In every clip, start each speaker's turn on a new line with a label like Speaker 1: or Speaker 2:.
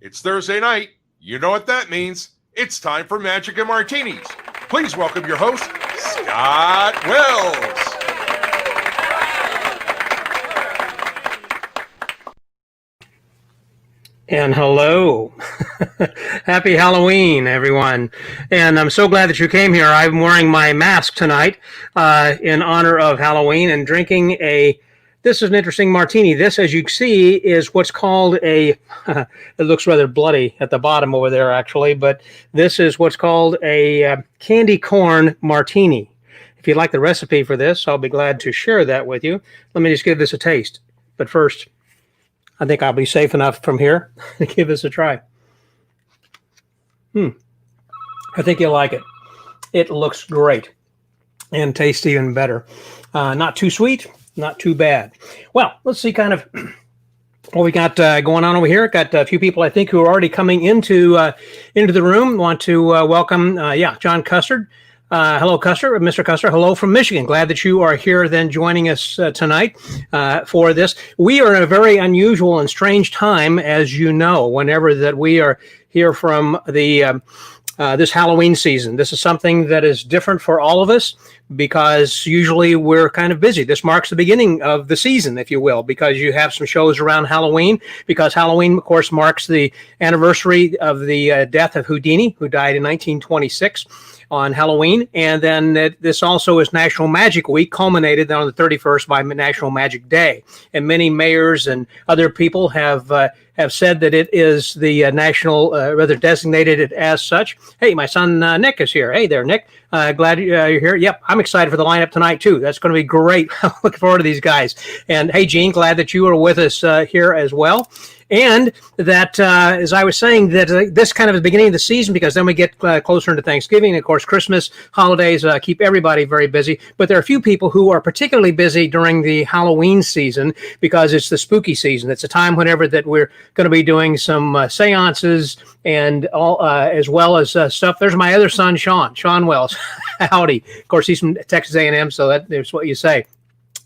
Speaker 1: It's Thursday night. You know what that means. It's time for Magic and Martinis. Please welcome your host, Scott Wells.
Speaker 2: And hello. Happy Halloween, everyone. And I'm so glad that you came here. I'm wearing my mask tonight in honor of Halloween and drinking this is an interesting martini. This, as you see, is what's called it looks rather bloody at the bottom over there, actually, but this is what's called a candy corn martini. If you'd like the recipe for this, I'll be glad to share that with you. Let me just give this a taste. But first, I think I'll be safe enough from here to give this a try. I think you'll like it. It looks great and tastes even better. Not too sweet, not too bad. Well, let's see kind of what we got going on over here. Got a few people, I think, who are already coming into the room. Want to welcome, John Custard. Hello, Custer, Mr. Custer. Hello from Michigan. Glad that you are here then joining us tonight for this. We are in a very unusual and strange time, as you know, whenever that we are here from the this Halloween season. This is something that is different for all of us because usually we're kind of busy. This marks the beginning of the season, if you will, because you have some shows around Halloween, because Halloween, of course, marks the anniversary of the death of Houdini, who died in 1926. On Halloween, and then this also is National Magic Week, culminated on the 31st by National Magic Day. And many mayors and other people have said that it is the national, rather designated it as such. Hey, my son Nick is here. Hey there, Nick. Glad you're here. Yep, I'm excited for the lineup tonight too. That's going to be great. Looking forward to these guys. And hey, Gene, glad that you are with us here as well. And that, as I was saying, that this kind of the beginning of the season, because then we get closer into Thanksgiving. And of course, Christmas holidays keep everybody very busy. But there are a few people who are particularly busy during the Halloween season because it's the spooky season. It's a time whenever that we're going to be doing some seances and all, as well as stuff. There's my other son, Sean Wells. Howdy. Of course, he's from Texas A&M, so that's what you say.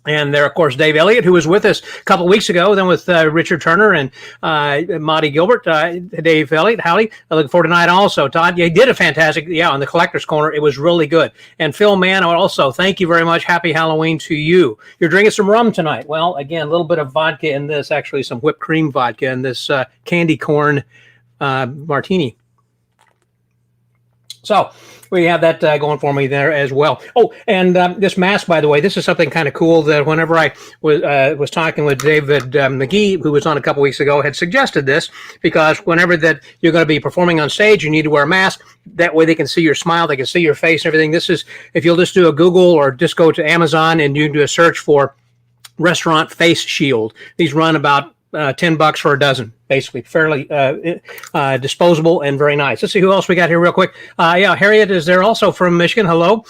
Speaker 2: And there, of course, Dave Elliott, who was with us a couple of weeks ago, then with Richard Turner and Monty Gilbert. Dave Elliott, howdy. I look forward to tonight also. Todd, you did a fantastic, on the Collector's Corner. It was really good. And Phil Mann, also, thank you very much. Happy Halloween to you. You're drinking some rum tonight. Well, again, a little bit of vodka in this, actually some whipped cream vodka in this candy corn martini. So we have that going for me there as well. Oh, and this mask, by the way, this is something kind of cool that whenever I was talking with David McGee, who was on a couple weeks ago, had suggested this because whenever that you're going to be performing on stage, you need to wear a mask. That way they can see your smile, they can see your face and everything. This is, if you'll just do a Google or just go to Amazon and you do a search for restaurant face shield. These run about $10 for a dozen, basically fairly disposable and very nice. Let's see who else we got here real quick. Harriet is there also from Michigan. Hello.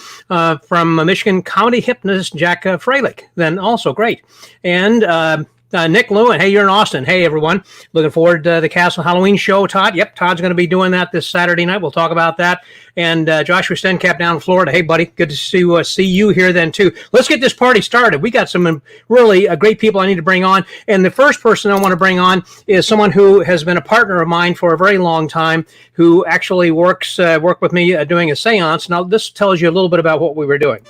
Speaker 2: From Michigan, comedy hypnotist Jack Freilich. Then also great. And Nick Lewin. Hey, you're in Austin. Hey, everyone. Looking forward to the Castle Halloween show, Todd. Yep, Todd's going to be doing that this Saturday night. We'll talk about that. And Joshua Stencap down in Florida. Hey, buddy. Good to see you here then, too. Let's get this party started. We got some really great people I need to bring on. And the first person I want to bring on is someone who has been a partner of mine for a very long time, who actually worked with me doing a seance. Now, this tells you a little bit about what we were doing.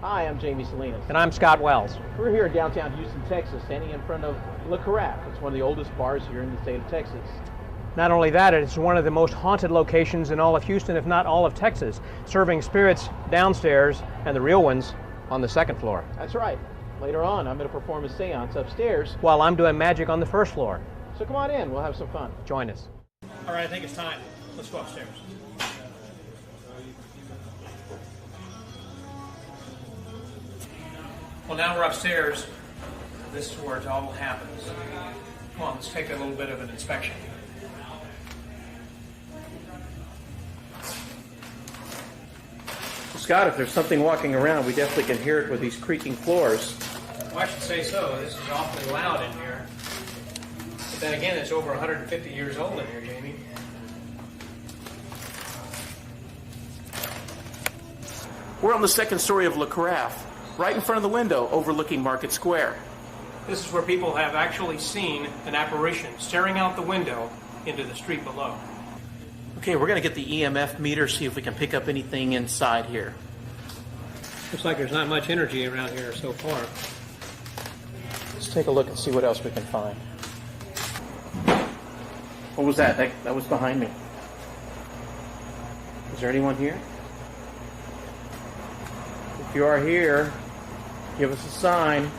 Speaker 3: Hi, I'm Jamie Salinas.
Speaker 2: And I'm Scott Wells.
Speaker 3: We're here in downtown Houston, Texas, standing in front of Le Carafe. It's one of the oldest bars here in the state of Texas.
Speaker 2: Not only that, it's one of the most haunted locations in all of Houston, if not all of Texas, serving spirits downstairs and the real ones on the second floor.
Speaker 3: That's right. Later on, I'm going to perform a seance upstairs
Speaker 2: while I'm doing magic on the first floor.
Speaker 3: So come on in, we'll have some fun.
Speaker 2: Join us. All right, I think it's time. Let's go upstairs. Well, now we're upstairs. This is where it all happens. Come on, let's take a little bit of an inspection.
Speaker 3: Scott, if there's something walking around, we definitely can hear it with these creaking floors.
Speaker 2: Well, I should say so. This is awfully loud in here. Then again, it's over 150 years old in here, Jamie.
Speaker 3: We're on the second story of Le Carafe, right in front of the window overlooking Market Square.
Speaker 2: This is where people have actually seen an apparition staring out the window into the street below.
Speaker 3: Okay, we're going to get the EMF meter, see if we can pick up anything inside here.
Speaker 2: Looks like there's not much energy around here so far.
Speaker 3: Let's take a look and see what else we can find. What was that? That was behind me. Is there anyone here? If you are here, give us a sign.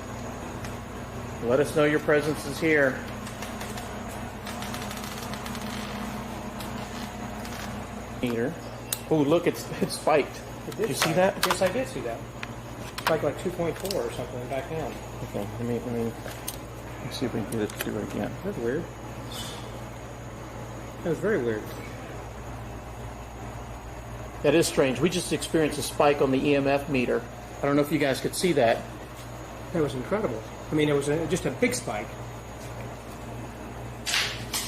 Speaker 3: Let us know your presence is here. Meter. Oh, look, it's spiked. Did you see that?
Speaker 2: Yes, I did see that. Spiked like 2.4 or something back down.
Speaker 3: Okay, let me see if we can get it to do it again.
Speaker 2: That's weird. That was very weird.
Speaker 3: That is strange. We just experienced a spike on the EMF meter. I don't know if you guys could see that.
Speaker 2: That was incredible. I mean, it was just a big spike.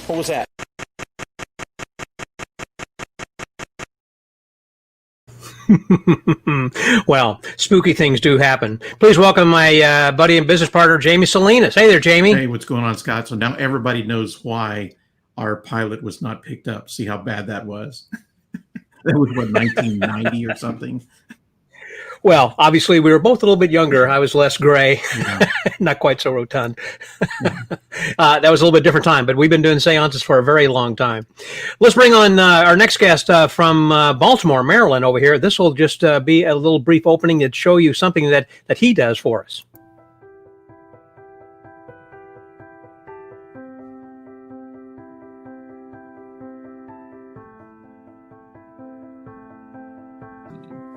Speaker 3: What was that?
Speaker 2: Well, spooky things do happen. Please welcome my buddy and business partner, Jamie Salinas. Hey there, Jamie.
Speaker 4: Hey, what's going on, Scott? So now everybody knows why our pilot was not picked up. See how bad that was? That was, what, 1990 or something?
Speaker 2: Well, obviously, we were both a little bit younger. I was less gray, not quite so rotund. That was a little bit different time, but we've been doing seances for a very long time. Let's bring on our next guest from Baltimore, Maryland over here. This will just be a little brief opening to show you something that he does for us.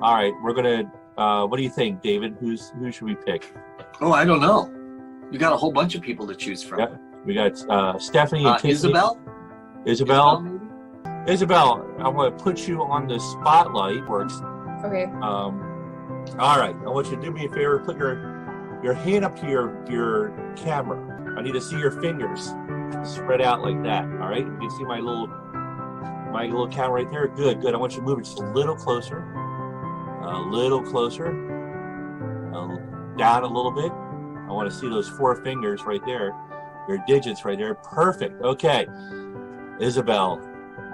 Speaker 5: All right, we're gonna. What do you think, David? Who should we pick?
Speaker 6: Oh, I don't know. You got a whole bunch of people to choose from.
Speaker 5: Yep. We got Stephanie and Tiffany.
Speaker 6: Isabel?
Speaker 5: Isabel, I want to put you on the spotlight. Works.
Speaker 7: Okay.
Speaker 5: All right. I want you to do me a favor. Put your hand up to your camera. I need to see your fingers spread out like that. All right. You can see my little camera right there. Good. I want you to move it just a little closer. A little closer, down a little bit. I want to see those 4 fingers right there, your digits right there. Perfect. Okay, Isabel,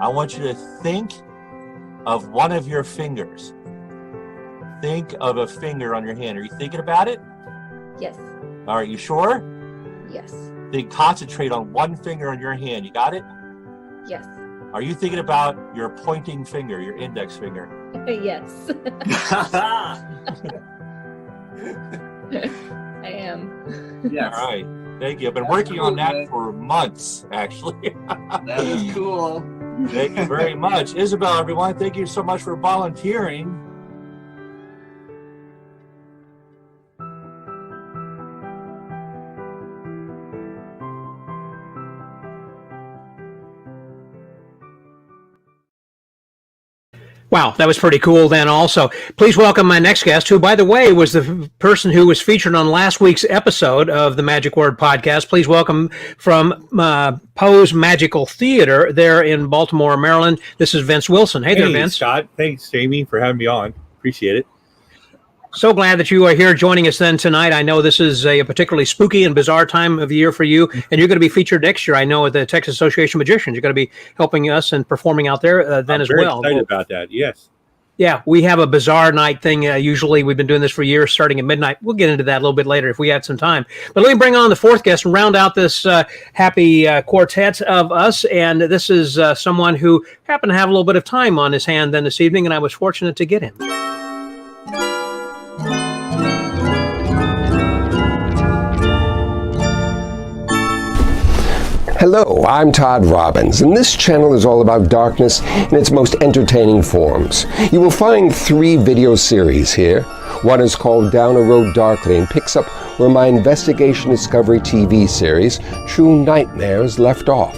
Speaker 5: I want you to think of one of your fingers. Think of a finger on your hand. Are you thinking about it?
Speaker 7: Yes.
Speaker 5: All right, you sure?
Speaker 7: Yes.
Speaker 5: Then concentrate on one finger on your hand. You got it?
Speaker 7: Yes.
Speaker 5: Are you thinking about your pointing finger, your index finger?
Speaker 7: Yes. I am.
Speaker 6: Yes.
Speaker 5: All right. Thank you. I've been working on that for months, actually.
Speaker 6: That is cool.
Speaker 5: Thank you very much. Isabel, everyone, thank you so much for volunteering.
Speaker 2: Wow, that was pretty cool then also. Please welcome my next guest, who, by the way, was the person who was featured on last week's episode of the Magic Word podcast. Please welcome from Poe's Magical Theater there in Baltimore, Maryland. This is Vince Wilson. Hey there, Vince.
Speaker 8: Scott. Thanks, Jamie, for having me on. Appreciate it.
Speaker 2: So glad that you are here joining us then tonight. I know this is a particularly spooky and bizarre time of year for you, and you're going to be featured next year, I know, at the Texas Association of Magicians. You're going to be helping us and performing out there then as well.
Speaker 8: I'm very excited about that, yes.
Speaker 2: Yeah, we have a bizarre night thing. Usually we've been doing this for years, starting at midnight. We'll get into that a little bit later if we had some time. But let me bring on the fourth guest and round out this happy quartet of us. And this is someone who happened to have a little bit of time on his hand then this evening, and I was fortunate to get him.
Speaker 9: Hello, I'm Todd Robbins, and this channel is all about darkness in its most entertaining forms. You will find 3 video series here. One is called Down a Road Darkly and picks up where my Investigation Discovery TV series, True Nightmares, left off.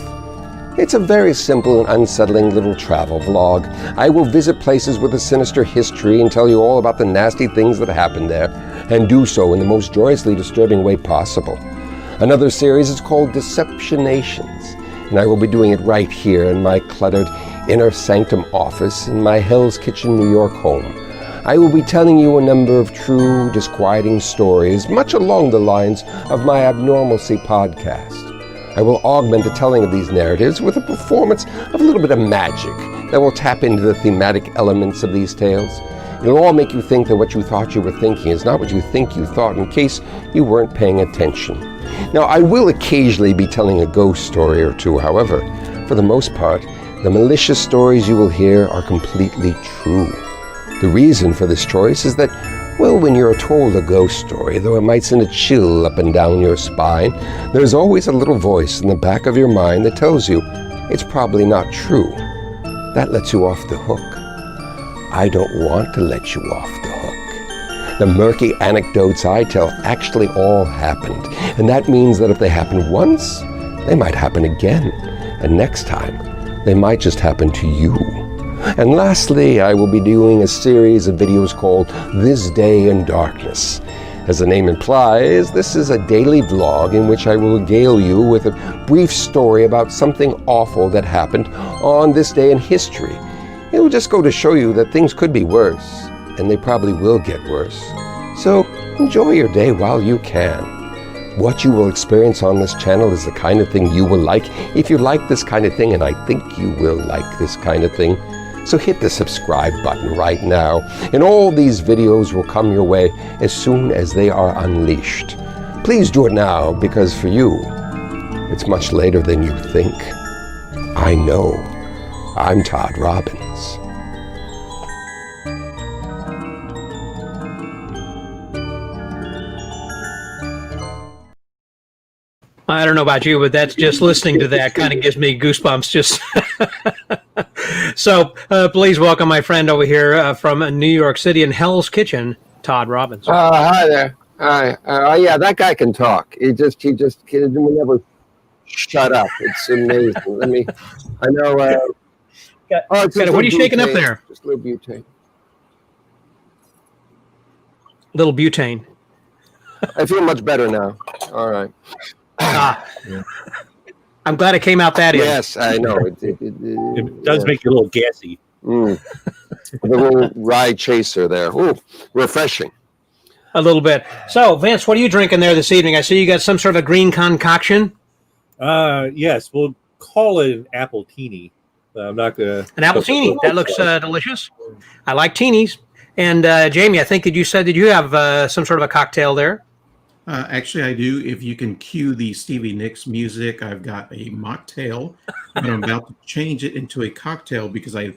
Speaker 9: It's a very simple and unsettling little travel vlog. I will visit places with a sinister history and tell you all about the nasty things that happened there, and do so in the most joyously disturbing way possible. Another series is called Deceptionations, and I will be doing it right here in my cluttered inner sanctum office in my Hell's Kitchen, New York home. I will be telling you a number of true, disquieting stories, much along the lines of my Abnormalcy podcast. I will augment the telling of these narratives with a performance of a little bit of magic that will tap into the thematic elements of these tales. It'll all make you think that what you thought you were thinking is not what you think you thought, in case you weren't paying attention. Now, I will occasionally be telling a ghost story or two. However, for the most part, the malicious stories you will hear are completely true. The reason for this choice is that, well, when you're told a ghost story, though it might send a chill up and down your spine, there's always a little voice in the back of your mind that tells you it's probably not true. That lets you off the hook. I don't want to let you off the hook. The murky anecdotes I tell actually all happened, and that means that if they happen once, they might happen again, and next time, they might just happen to you. And lastly, I will be doing a series of videos called This Day in Darkness. As the name implies, this is a daily vlog in which I will regale you with a brief story about something awful that happened on this day in history. It will just go to show you that things could be worse, and they probably will get worse. So enjoy your day while you can. What you will experience on this channel is the kind of thing you will like if you like this kind of thing, and I think you will like this kind of thing. So hit the subscribe button right now, and all these videos will come your way as soon as they are unleashed. Please do it now, because for you, it's much later than you think. I know. I'm Todd Robbins.
Speaker 2: I don't know about you, but that's just listening to that kind of gives me goosebumps. Just so, please welcome my friend over here from New York City in Hell's Kitchen, Todd Robbins.
Speaker 9: Hi there. Hi. Yeah, that guy can talk. He will never shut up. It's amazing. I know.
Speaker 2: What are you shaking up there?
Speaker 9: Just a little butane.
Speaker 2: Little butane.
Speaker 9: I feel much better now. All right.
Speaker 2: I'm glad it came out that
Speaker 9: Yes, I know.
Speaker 8: It does make you a little gassy.
Speaker 9: The little rye chaser there. Ooh, refreshing.
Speaker 2: A little bit. So, Vince, what are you drinking there this evening? I see you got some sort of a green concoction.
Speaker 8: Yes, we'll call it an apple teeny. I'm not gonna.
Speaker 2: An apple teeny. That looks delicious. I like teenies. And Jamie, I think that you said that you have some sort of a cocktail there.
Speaker 4: Actually, I do. If you can cue the Stevie Nicks music, I've got a mocktail, but I'm about to change it into a cocktail because I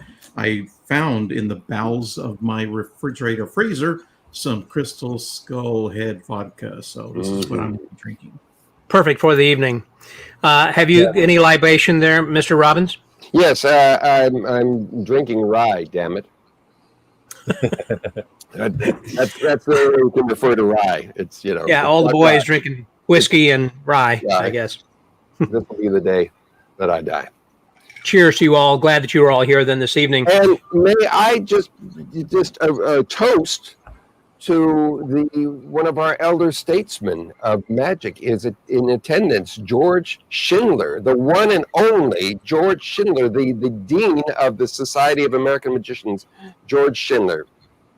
Speaker 4: found in the bowels of my refrigerator freezer some Crystal Skull Head vodka. So this is what I'm drinking.
Speaker 2: Perfect for the evening. Have you any libation there, Mr. Robbins?
Speaker 9: Yes, I'm drinking rye. Damn it. That's the way we can refer to rye. It's
Speaker 2: all the boys drinking whiskey and rye. I guess
Speaker 9: this will be the day that I die.
Speaker 2: Cheers to you all. Glad that you were all here then this evening.
Speaker 9: And may I just toast to one of our elder statesmen of magic is in attendance, George Schindler, the one and only George Schindler, the dean of the Society of American Magicians, George Schindler.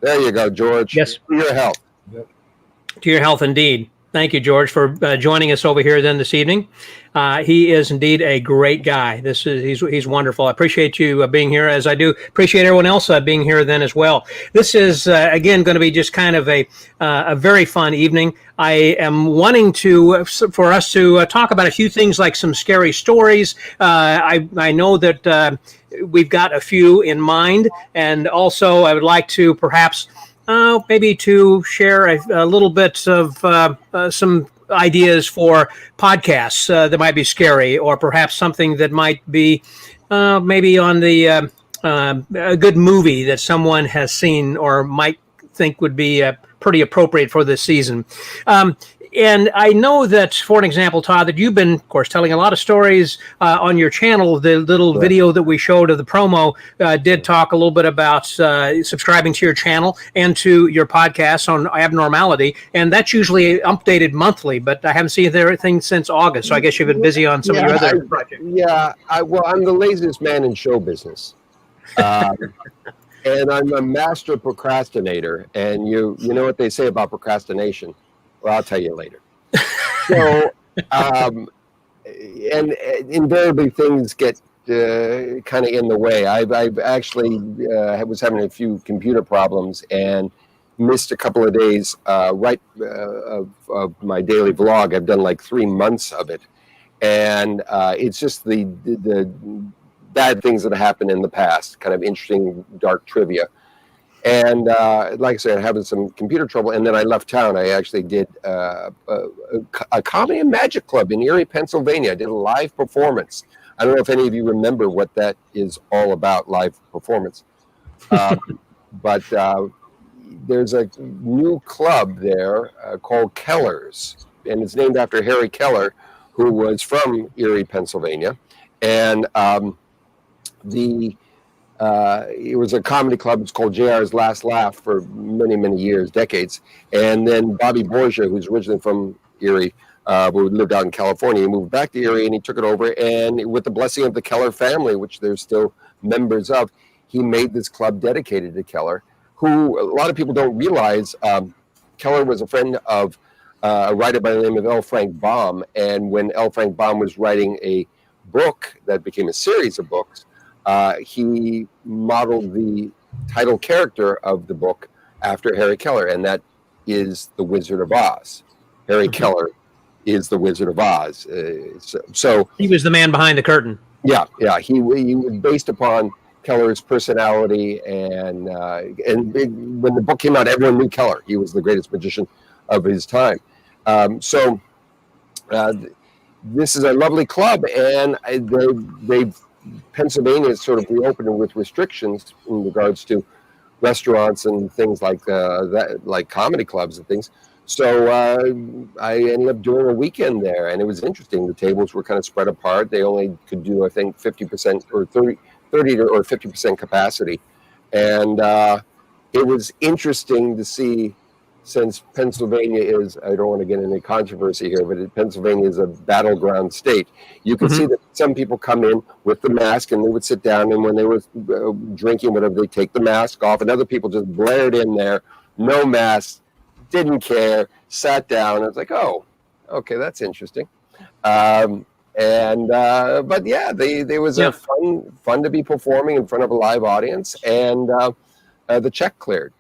Speaker 9: There you go, George.
Speaker 2: Yes.
Speaker 9: To your health.
Speaker 2: To your health, indeed. Thank you, George, for joining us over here then this evening. He is indeed a great guy. He's wonderful. I appreciate you being here, as I do appreciate everyone else being here then as well. This is, again, going to be just kind of a very fun evening. I am wanting for us to talk about a few things like some scary stories. I know that we've got a few in mind, and also I would like to perhaps maybe to share a little bit of some ideas for podcasts that might be scary, or perhaps something that might be maybe on the a good movie that someone has seen or might think would be pretty appropriate for this season. And I know that, for an example, Todd, that you've been, of course, telling a lot of stories on your channel. The little video that we showed of the promo did talk a little bit about subscribing to your channel and to your podcast on abnormality. And that's usually updated monthly, but I haven't seen anything since August. So I guess you've been busy on some of your other projects.
Speaker 9: Yeah, well, I'm the laziest man in show business. And I'm a master procrastinator. And you know what they say about procrastination? Well, I'll tell you later. So, and invariably things get kind of in the way. I've actually was having a few computer problems and missed a couple of days of my daily vlog. I've done like 3 months of it. And it's just the bad things that happened in the past, kind of interesting, dark trivia. And like I said, having some computer trouble. And then I left town. I actually did a comedy and magic club in Erie, Pennsylvania. I did a live performance. I don't know if any of you remember what that is all about, live performance. But there's a new club there called Keller's. And it's named after Harry Keller, who was from Erie, Pennsylvania. And it was a comedy club. It's called JR's Last Laugh for many, many years, decades. And then Bobby Borgia, who's originally from Erie, who lived out in California, he moved back to Erie and he took it over. And with the blessing of the Keller family, which they're still members of, he made this club dedicated to Keller, who a lot of people don't realize Keller was a friend of a writer by the name of L. Frank Baum. And when L. Frank Baum was writing a book that became a series of books, he modeled the title character of the book after Harry Keller, and that is the Wizard of Oz. Harry Keller is the Wizard of Oz. So
Speaker 2: he was the man behind the curtain.
Speaker 9: Yeah. He was based upon Keller's personality, and when the book came out, everyone knew Keller. He was the greatest magician of his time. This is a lovely club, and they've Pennsylvania is sort of reopening with restrictions in regards to restaurants and things like that, like comedy clubs and things. So I ended up doing a weekend there, and it was interesting. The tables were kind of spread apart. They only could do, I think, 50% or 30 or 50% capacity. And it was interesting to see, since Pennsylvania is, I don't want to get into controversy here, but Pennsylvania is a battleground state. You could see that some people come in with the mask and they would sit down, and when they were drinking, whatever, they take the mask off, and other people just blared in there, no mask, didn't care, sat down. I was like, oh, okay, that's interesting. But yeah, there was a fun to be performing in front of a live audience, and the check cleared.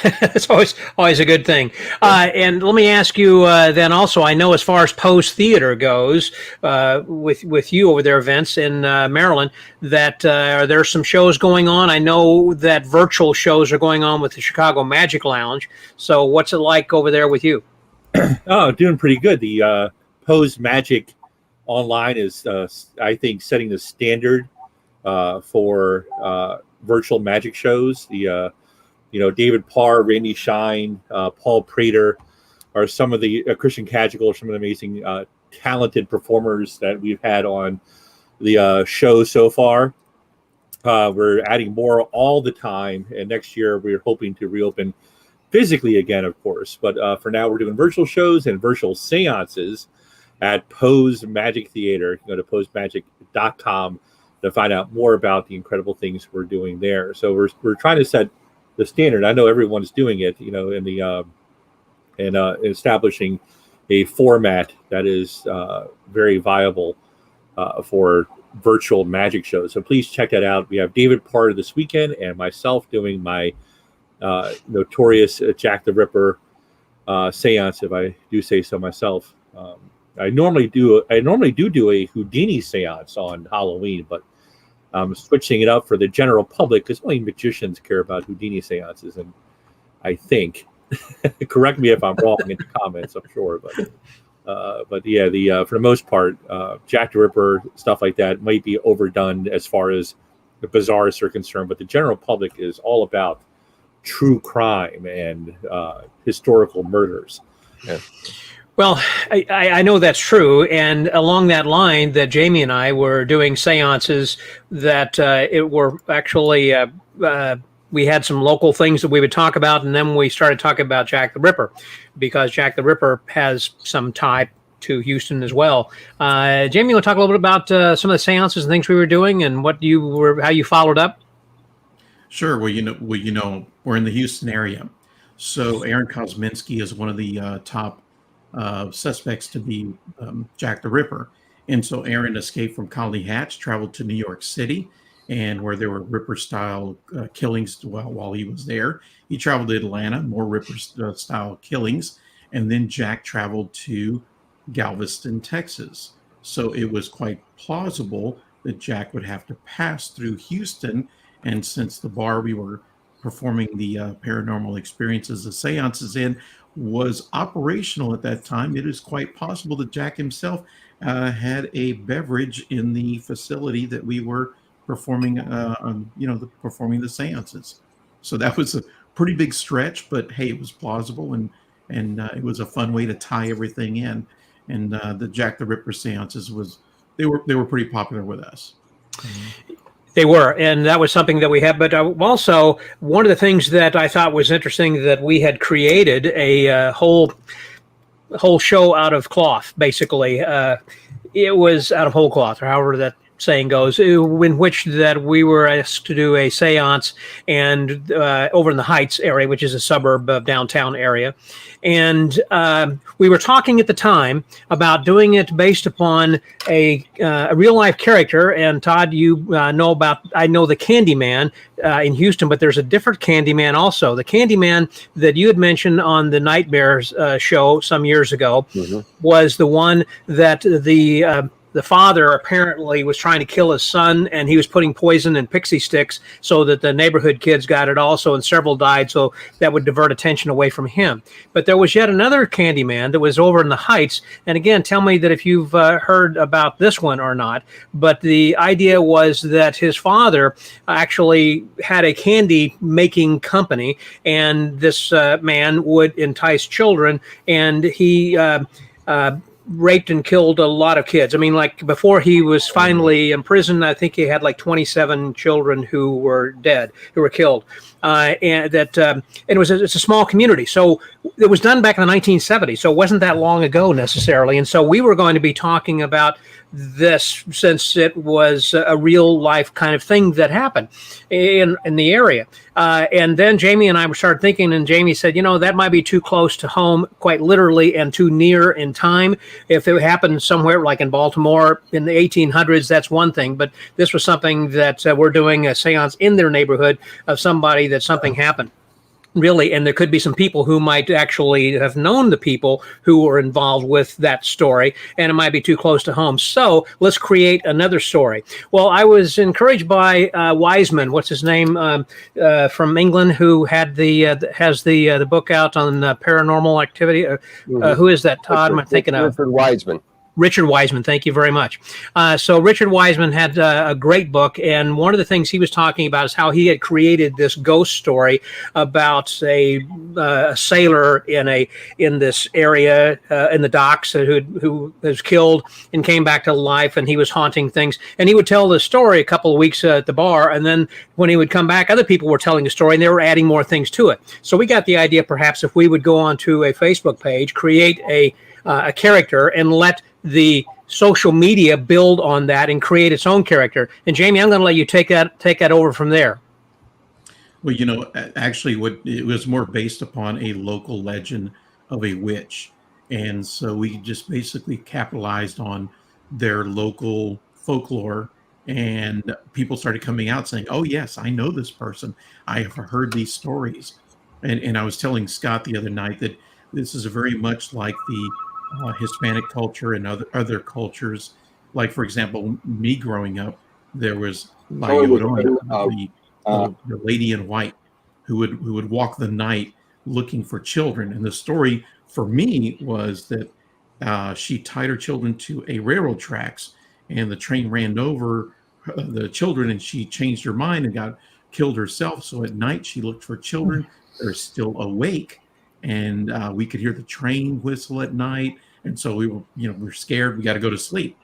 Speaker 2: It's always a good thing. And let me ask you then also, I know as far as Poe's Theater goes, with you over their events in Maryland, that are there some shows going on? I know that virtual shows are going on with the Chicago Magic Lounge. So what's it like over there with you?
Speaker 8: Oh, doing pretty good. The Poe's Magic Online is, I think, setting the standard for virtual magic shows. David Parr, Randy Shine, Paul Prater are some of the Christian Cagigal, some of the amazing talented performers that we've had on the show so far. We're adding more all the time, and next year we're hoping to reopen physically again, of course. But for now, we're doing virtual shows and virtual seances at Poe's Magic Theater. You can go to posemagic.com to find out more about the incredible things we're doing there. So we're trying to set the standard. I know everyone's doing it, in the establishing a format that is very viable for virtual magic shows. So please check that out. We have David Parr this weekend and myself doing my notorious Jack the Ripper seance, if I do say so myself. I normally do a Houdini seance on Halloween, but I'm switching it up for the general public because only magicians care about Houdini seances, and I think, correct me if I'm wrong in the comments, I'm sure, but yeah, for the most part, Jack the Ripper, stuff like that might be overdone as far as the bizarres are concerned, but the general public is all about true crime and historical murders.
Speaker 2: Yeah. Well, I know that's true, and along that line, that Jamie and I were doing seances that it were actually we had some local things that we would talk about, and then we started talking about Jack the Ripper, because Jack the Ripper has some tie to Houston as well. Jamie, you want to talk a little bit about some of the seances and things we were doing, and how you followed up?
Speaker 4: Sure. Well, we're in the Houston area, so Aaron Kosminski is one of the top suspects to be Jack the Ripper. And so Aaron escaped from Colony Hatch, traveled to New York City, and where there were Ripper-style killings while he was there. He traveled to Atlanta, more Ripper-style killings, and then Jack traveled to Galveston, Texas. So it was quite plausible that Jack would have to pass through Houston, and since the bar we were performing the paranormal experiences, the seances in, was operational at that time, it is quite possible that Jack himself had a beverage in the facility that we were performing, performing the seances. So that was a pretty big stretch, but hey, it was plausible, and it was a fun way to tie everything in. And the Jack the Ripper seances they were pretty popular with us. Mm-hmm.
Speaker 2: They were, and that was something that we had. But also, one of the things that I thought was interesting, that we had created a whole show out of cloth. Basically, it was out of whole cloth, or however that saying goes, in which that we were asked to do a seance and over in the Heights area, which is a suburb of downtown area. And we were talking at the time about doing it based upon a real life character. And Todd, I know the Candyman in Houston, but there's a different Candyman also. The Candyman that you had mentioned on the Nightmares show some years ago was the one that the father apparently was trying to kill his son, and he was putting poison in pixie sticks so that the neighborhood kids got it also, and several died, so that would divert attention away from him. But there was yet another Candyman that was over in the Heights, and again, tell me that if you've heard about this one or not, but the idea was that his father actually had a candy-making company, and this man would entice children, and he raped and killed a lot of kids. I mean, like, before he was finally imprisoned, I think he had like 27 children who were killed. And it's a small community. So it was done back in the 1970s. So it wasn't that long ago necessarily. And so we were going to be talking about this, since it was a real life kind of thing that happened in the area. And then Jamie and I started thinking, and Jamie said, that might be too close to home, quite literally, and too near in time. If it happened somewhere like in Baltimore in the 1800s, that's one thing. But this was something that we're doing a seance in their neighborhood of somebody that something happened. Really, and there could be some people who might actually have known the people who were involved with that story, and it might be too close to home. So let's create another story. Well, I was encouraged by Wiseman, what's his name, from England, who has the book out on paranormal activity. Who is that, Todd? Am I thinking of? Richard Wiseman, thank you very much. So Richard Wiseman had a great book, and one of the things he was talking about is how he had created this ghost story about a sailor in this area in the docks who was killed and came back to life, and he was haunting things. And he would tell the story a couple of weeks at the bar, and then when he would come back, other people were telling the story, and they were adding more things to it. So we got the idea, perhaps if we would go onto a Facebook page, create a character, and let the social media build on that and create its own character. And Jamie, I'm going to let you take that over from there.
Speaker 4: Well, actually, it was more based upon a local legend of a witch, and so we just basically capitalized on their local folklore, and people started coming out saying, "Oh yes, I know this person. I have heard these stories." And I was telling Scott the other night that this is very much like the Hispanic culture and other cultures. Like, for example, me growing up, there was La Llorona, the lady in white, who would walk the night looking for children. And the story for me was that she tied her children to a railroad tracks, and the train ran over the children, and she changed her mind and killed herself. So at night she looked for children. They're still awake, and we could hear the train whistle at night. And so we're scared. We got to go to sleep.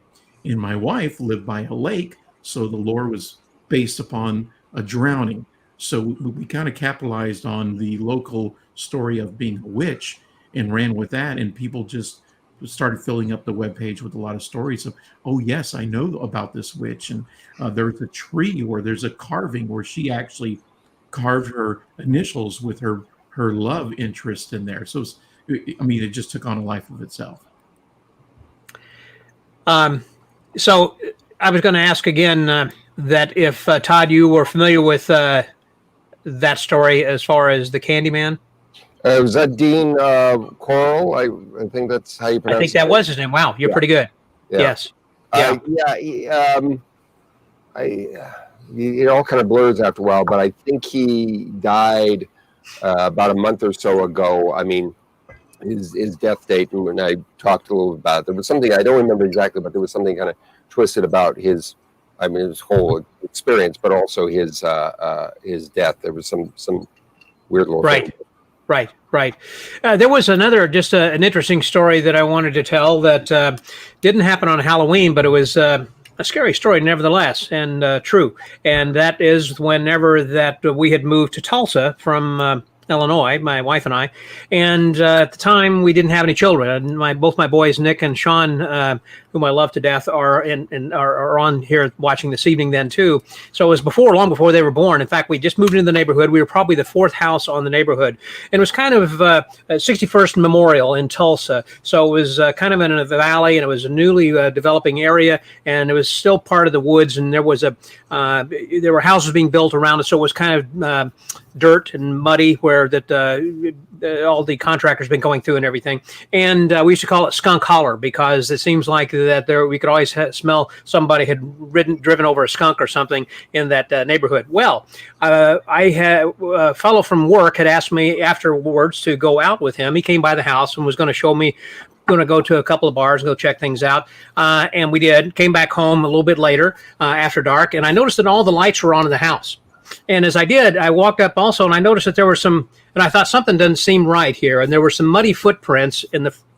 Speaker 4: And my wife lived by a lake, so the lore was based upon a drowning. So we kind of capitalized on the local story of being a witch and ran with that, and people just started filling up the webpage with a lot of stories of, oh yes, I know about this witch, and there's a tree where there's a carving where she actually carved her initials with her love interest in there. So it just took on a life of itself.
Speaker 2: So I was going to ask again that if Todd, you were familiar with that story as far as the Candyman.
Speaker 9: Was that Dean Coral? I think that's how you pronounce it.
Speaker 2: I think that was his name. Wow, you're pretty good.
Speaker 9: Yeah.
Speaker 2: Yes.
Speaker 9: It all kind of blurs after a while, but I think he died about a month or so ago. I mean, his death date, and when I talked a little bit about it, there was something, I don't remember exactly, but there was something kind of twisted about his whole experience, but also his death. There was some weird little thing.
Speaker 2: Right. There was another, just an interesting story that I wanted to tell that didn't happen on Halloween, but it was a scary story nevertheless, and true. And that is whenever that we had moved to Tulsa from Illinois, my wife and I, and at the time we didn't have any children. Both my boys, Nick and Sean, whom I love to death, are on here watching this evening then too. So it was long before they were born. In fact, we just moved into the neighborhood. We were probably the fourth house on the neighborhood, and it was kind of 61st Memorial in Tulsa. So it was kind of in a valley, and it was a newly developing area, and it was still part of the woods. And there were houses being built around it, so it was kind of dirt and muddy where all the contractors been going through and everything. And we used to call it Skunk Holler because it seems like that we could always smell somebody had driven over a skunk or something in that neighborhood. Well, I had a fellow from work had asked me afterwards to go out with him. He came by the house and was going to show me, going to go to a couple of bars and go check things out. And we did. Came back home a little bit later after dark, and I noticed that all the lights were on in the house. And as I did, I walked up also, and I noticed that there were some, and I thought something doesn't seem right here. And there were some muddy footprints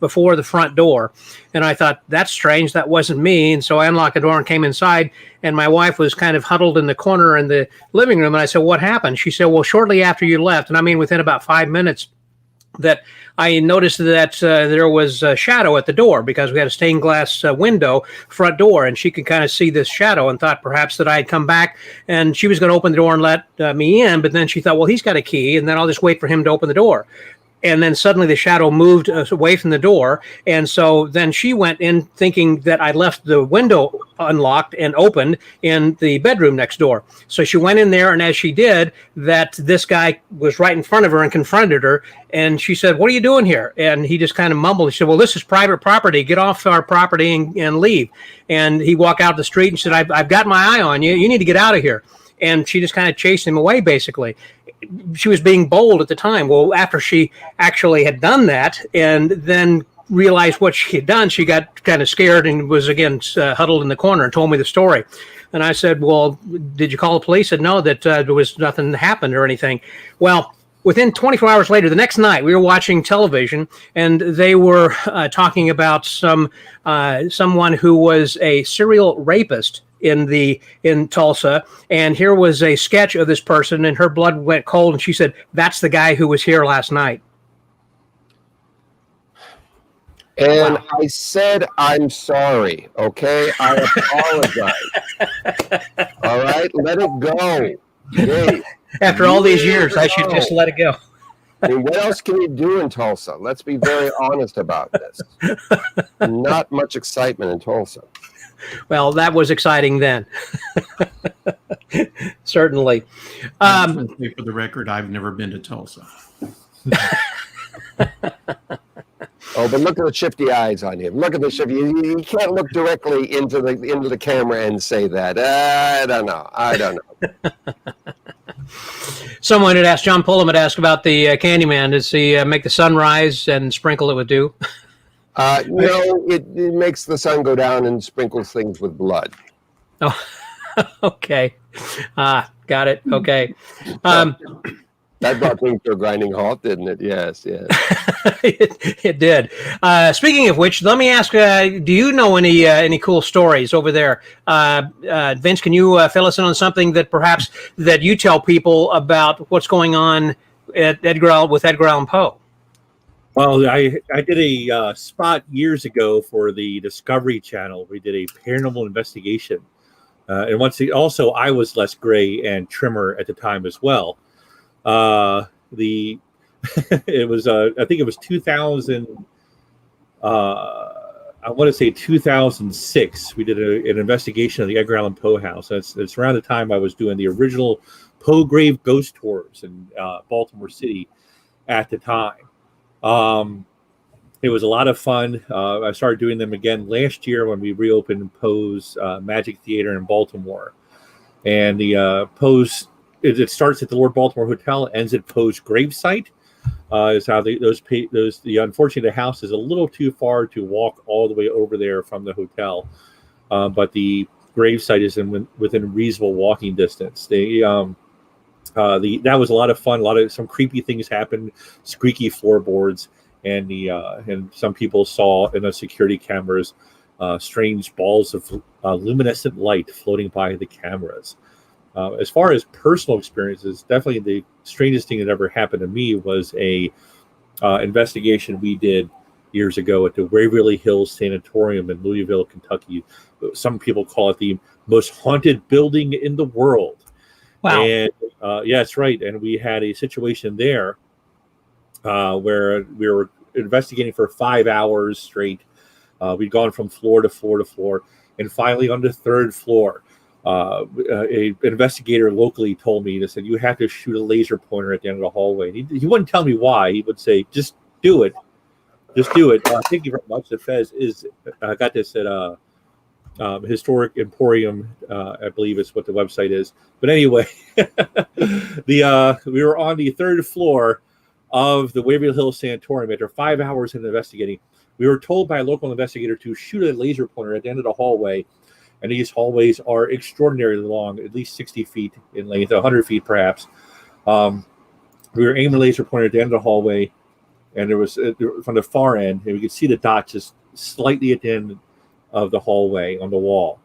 Speaker 2: before the front door. And I thought, that's strange. That wasn't me. And so I unlocked the door and came inside. And my wife was kind of huddled in the corner in the living room. And I said, what happened? She said, well, shortly after you left, and I mean within about 5 minutes, that I noticed that there was a shadow at the door because we had a stained glass window front door, and she could kind of see this shadow and thought perhaps that I had come back and she was going to open the door and let me in. But then she thought, well, he's got a key, and then I'll just wait for him to open the door. And then suddenly the shadow moved away from the door. And so then she went in thinking that I left the window unlocked and opened in the bedroom next door. So she went in there, and as she did, that this guy was right in front of her and confronted her. And she said, what are you doing here? And he just kind of mumbled. He said, well, this is private property. Get off our property and leave. And he walked out the street and said, I've got my eye on you. You need to get out of here. And she just kind of chased him away, basically. She was being bold at the time. Well, after she actually had done that and then realized what she had done, she got kind of scared and was again huddled in the corner and told me the story. And I said, well, did you call the police? Said, no, that there was nothing happened or anything. Well, within 24 hours later, the next night, we were watching television, and they were talking about someone who was a serial rapist in Tulsa, and here was a sketch of this person, and her blood went cold, and she said, that's the guy who was here last night.
Speaker 9: And wow. I said, I'm sorry, okay? I apologize. All right, let it go. Hey,
Speaker 2: after all these years, I should just let it go.
Speaker 9: I mean, what else can you do in Tulsa? Let's be very honest about this. Not much excitement in Tulsa.
Speaker 2: Well, that was exciting then. Certainly.
Speaker 4: For the record, I've never been to Tulsa.
Speaker 9: Oh, but look at the shifty eyes on him. Look at the shifty. You can't look directly into the camera and say that. I don't know.
Speaker 2: Someone had asked, John Pullum had asked about the Candyman. Does he make the sun rise and sprinkle it with dew?
Speaker 9: No, it makes the sun go down and sprinkles things with blood.
Speaker 2: Oh, okay. Got it. Okay.
Speaker 9: That brought things to a grinding halt, didn't it? Yes, yes.
Speaker 2: It did. Speaking of which, let me ask: do you know any cool stories over there? Vince, can you fill us in on something that perhaps that you tell people about what's going on at Edgar Allan Poe?
Speaker 8: Well, I did a spot years ago for the Discovery Channel. We did a paranormal investigation, and also I was less gray and trimmer at the time as well. It was I think it was 2000. I want to say 2006. We did an investigation of the Edgar Allan Poe house. It's around the time I was doing the original Poe grave ghost tours in Baltimore City at the time. It was a lot of fun. I started doing them again last year when we reopened Poe's Magic Theater in Baltimore, and the Poe's. It starts at the Lord Baltimore Hotel, ends at Poe's gravesite. Is how unfortunately the house is a little too far to walk all the way over there from the hotel, but the gravesite is within reasonable walking distance. That was a lot of fun. Some creepy things happened, squeaky floorboards, and some people saw in the security cameras strange balls of luminescent light floating by the cameras. As far as personal experiences, definitely the strangest thing that ever happened to me was a investigation we did years ago at the Waverly Hills Sanatorium in Louisville, Kentucky. Some people call it the most haunted building in the world.
Speaker 2: Wow.
Speaker 8: And yeah, that's right. And we had a situation there where we were investigating for 5 hours straight. We'd gone from floor to floor to floor, and finally on the third floor, an investigator locally told me, they said, you have to shoot a laser pointer at the end of the hallway. He wouldn't tell me why. He would say, just do it. Just do it. Thank you very much. The Fez got this at Historic Emporium, I believe is what the website is. But anyway, we were on the third floor of the Waverly Hills Sanatorium after 5 hours in investigating. We were told by a local investigator to shoot a laser pointer at the end of the hallway. And these hallways are extraordinarily long, at least 60 feet in length, 100 feet perhaps. We were aiming a laser pointer at the end of the hallway, and there was from the far end, and we could see the dot just slightly at the end of the hallway on the wall.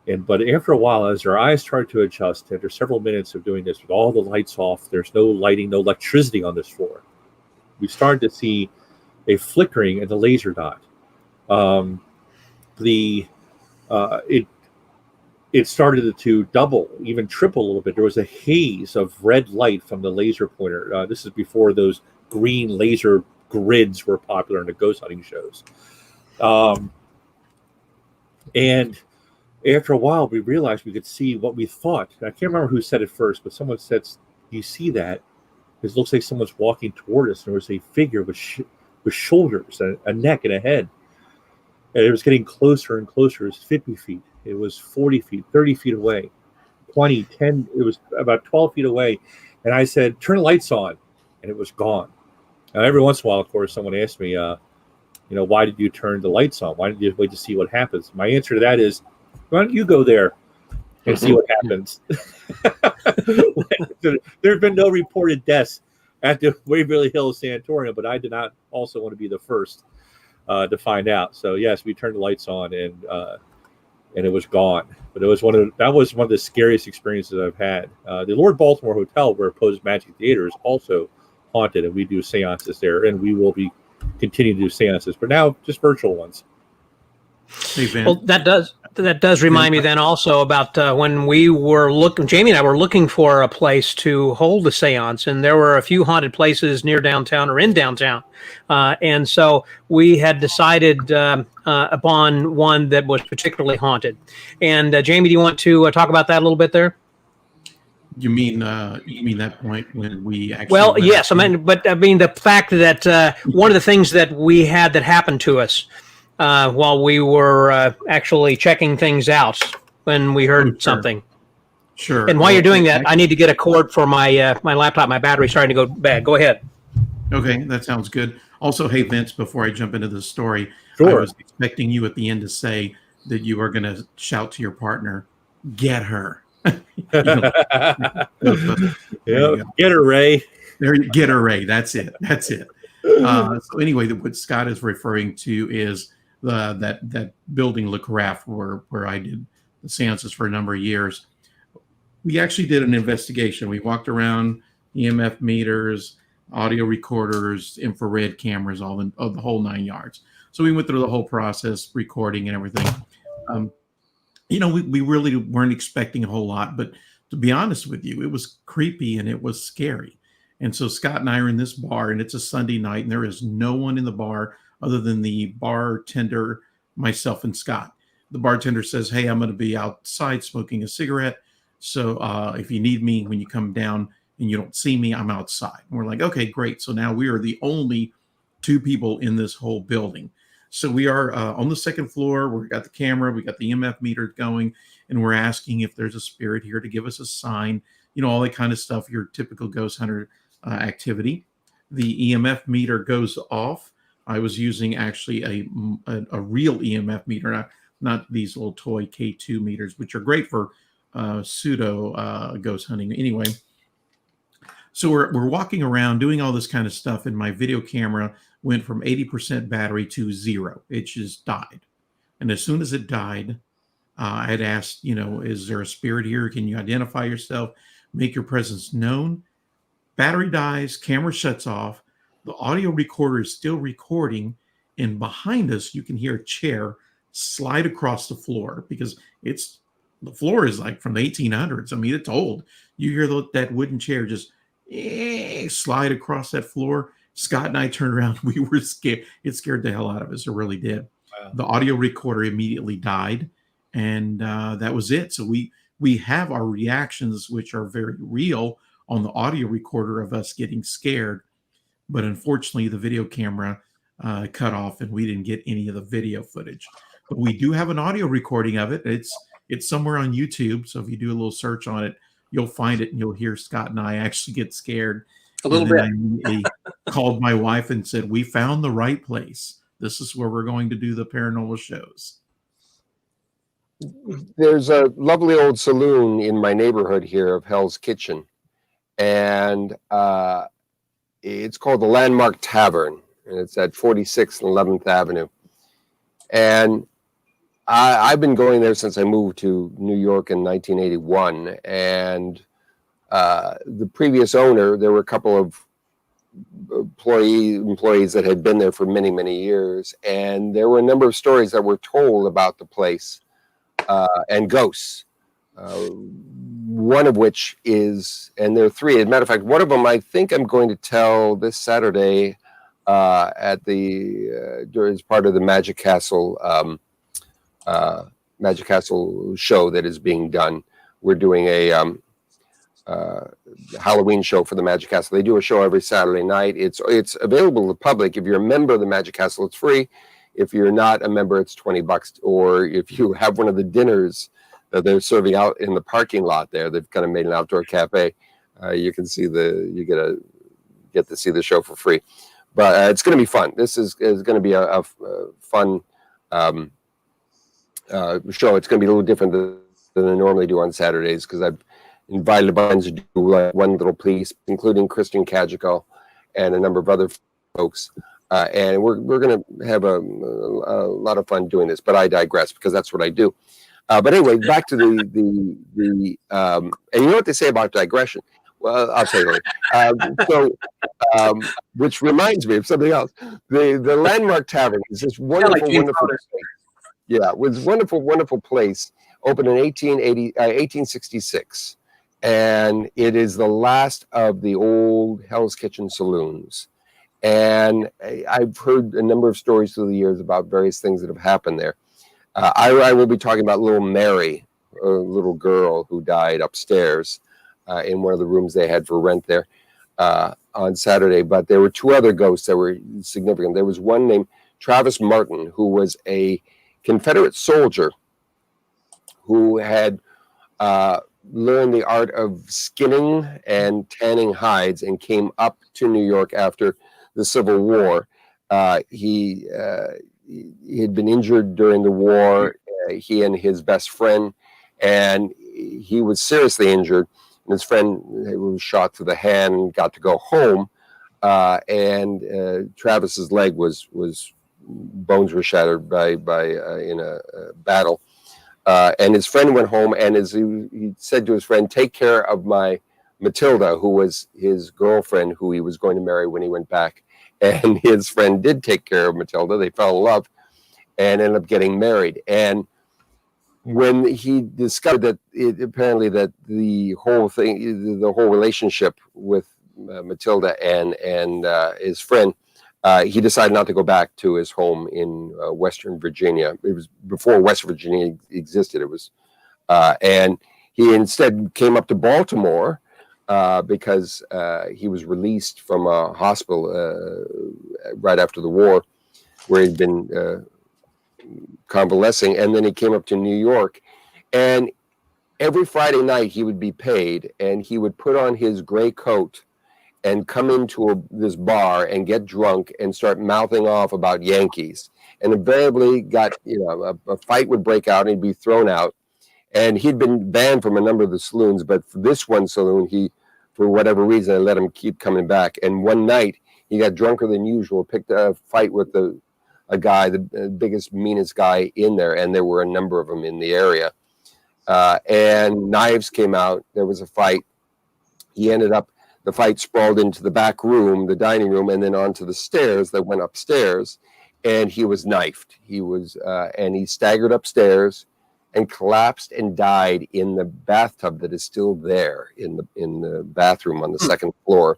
Speaker 8: But after a while, as our eyes started to adjust, after several minutes of doing this with all the lights off, there's no lighting, no electricity on this floor, we started to see a flickering in the laser dot. It started to double, even triple a little bit. There was a haze of red light from the laser pointer. This is before those green laser grids were popular in the ghost hunting shows. And after a while, we realized we could see what we thought. I can't remember who said it first, but someone said, "You see that? It looks like someone's walking toward us." And there was a figure with shoulders, a neck, and a head. And it was getting closer and closer. It was 50 feet. It was 40 feet, 30 feet away, 20, 10. It was about 12 feet away. And I said, turn the lights on. And it was gone. Now, every once in a while, of course, someone asked me, why did you turn the lights on? Why didn't you wait to see what happens? My answer to that is, why don't you go there and see what happens? There have been no reported deaths at the Waverly Hills Sanatorium, but I did not also want to be the first to find out. So yes, we turned the lights on, and it was gone. But that was one of the scariest experiences I've had. The Lord Baltimore Hotel, where Poe's Magic Theater is, also haunted, and we do seances there, and we will be continuing to do seances, but now just virtual ones.
Speaker 4: Hey, Van.
Speaker 2: Well, that does remind me then also about when we were Jamie and I were looking for a place to hold a seance, and there were a few haunted places near downtown or in downtown. And so we had decided upon one that was particularly haunted. And Jamie, do you want to talk about that a little bit there?
Speaker 4: You mean that point when we actually?
Speaker 2: Well, yes. The fact that one of the things that we had that happened to us while we were actually checking things out when we heard something.
Speaker 4: Sure.
Speaker 2: And while you're doing that, I need to get a cord for my my laptop. My battery's starting to go bad. Go ahead.
Speaker 4: Okay, that sounds good. Also, hey, Vince, before I jump into the story,
Speaker 8: sure.
Speaker 4: I was expecting you at the end to say that you were going to shout to your partner, "Get her."
Speaker 8: Yep. Get her, Ray.
Speaker 4: There, get her Ray. That's it. That's it. So anyway, what Scott is referring to is that building Le Carafe where I did the seances for a number of years. We actually did an investigation. We walked around, EMF meters, audio recorders, infrared cameras, all the whole 9 yards. So we went through the whole process, recording and everything. We really weren't expecting a whole lot, but to be honest with you, it was creepy and it was scary. And so Scott and I are in this bar, and it's a Sunday night, and there is no one in the bar other than the bartender, myself, and Scott. The bartender says, "Hey, I'm going to be outside smoking a cigarette. So if you need me when you come down and you don't see me, I'm outside." And we're like, okay, great. So now we are the only two people in this whole building. So we are on the second floor. We've got the camera, we got the EMF meter going, and we're asking if there's a spirit here to give us a sign, all that kind of stuff, your typical ghost hunter activity. The EMF meter goes off. I was using actually a real EMF meter, not these little toy K2 meters, which are great for pseudo ghost hunting. Anyway, so we're walking around doing all this kind of stuff, and my video camera went from 80% battery to 0. It just died. And as soon as it died, I had asked, is there a spirit here? Can you identify yourself? Make your presence known. Battery dies, camera shuts off. The audio recorder is still recording, and behind us, you can hear a chair slide across the floor because the floor is like from the 1800s. I mean, it's old. You hear that wooden chair just slide across that floor. Scott and I turned around. We were scared. It scared the hell out of us. It really did. Wow. The audio recorder immediately died, and that was it. So we have our reactions, which are very real, on the audio recorder of us getting scared. But unfortunately, the video camera cut off, and we didn't get any of the video footage. But we do have an audio recording of it. It's somewhere on YouTube. So if you do a little search on it, you'll find it, and you'll hear Scott and I actually get scared.
Speaker 6: A little bit.
Speaker 4: I called my wife and said, "We found the right place. This is where we're going to do the paranormal shows."
Speaker 9: There's a lovely old saloon in my neighborhood here of Hell's Kitchen, and it's called the Landmark Tavern, and it's at 46th and 11th Avenue. And I've been going there since I moved to New York in 1981, and the previous owner, there were a couple of employees that had been there for many, many years, and there were a number of stories that were told about the place and ghosts. One of which is, and there are three. As a matter of fact, one of them I think I'm going to tell this Saturday at as part of the Magic Castle show that is being done. We're doing a Halloween show for the Magic Castle. They do a show every Saturday night. It's available to the public. If you're a member of the Magic Castle, it's free. If you're not a member, it's $20. Or if you have one of the dinners that they're serving out in the parking lot there, they've kind of made an outdoor cafe. You can see get to see the show for free. But it's going to be fun. This is going to be a fun show. It's going to be a little different than I normally do on Saturdays, because I've invited a bunch to do like one little piece, including Christian Kajical and a number of other folks. And we're going to have a lot of fun doing this. But I digress, because that's what I do. But anyway, back to the and you know what they say about digression? Well, I'll say it later. Which reminds me of something else. The Landmark Tavern is this wonderful place. Yeah, it was wonderful place. Opened in 1866, and it is the last of the old Hell's Kitchen saloons. And I've heard a number of stories through the years about various things that have happened there. I will be talking about little Mary, a little girl who died upstairs in one of the rooms they had for rent there on Saturday. But there were two other ghosts that were significant. There was one named Travis Martin, who was a Confederate soldier who had learned the art of skinning and tanning hides and came up to New York after the Civil War. He had been injured during the war, he and his best friend, and he was seriously injured. and his friend was shot through the hand and got to go home. And Travis's leg was bones were shattered by in a battle. And his friend went home, and as he said to his friend, "Take care of my Matilda," who was his girlfriend, who he was going to marry when he went back. And his friend did take care of Matilda. They fell in love and ended up getting married. And when he discovered that apparently that the whole thing, the whole relationship with Matilda and his friend, he decided not to go back to his home in Western Virginia. It was before West Virginia existed. It was, and he instead came up to Baltimore because he was released from a hospital right after the war, where he'd been convalescing, and then he came up to New York. And every Friday night he would be paid, and he would put on his gray coat and come into this bar and get drunk and start mouthing off about Yankees. And invariably got, a fight would break out and he'd be thrown out. And he'd been banned from a number of the saloons, but for this one saloon, for whatever reason, I let him keep coming back. And one night he got drunker than usual, picked a fight with a guy, the biggest, meanest guy in there. And there were a number of them in the area. And knives came out. There was a fight. The fight sprawled into the back room, the dining room, and then onto the stairs that went upstairs. And he was knifed. And he staggered upstairs and collapsed and died in the bathtub that is still there in the bathroom on the second floor.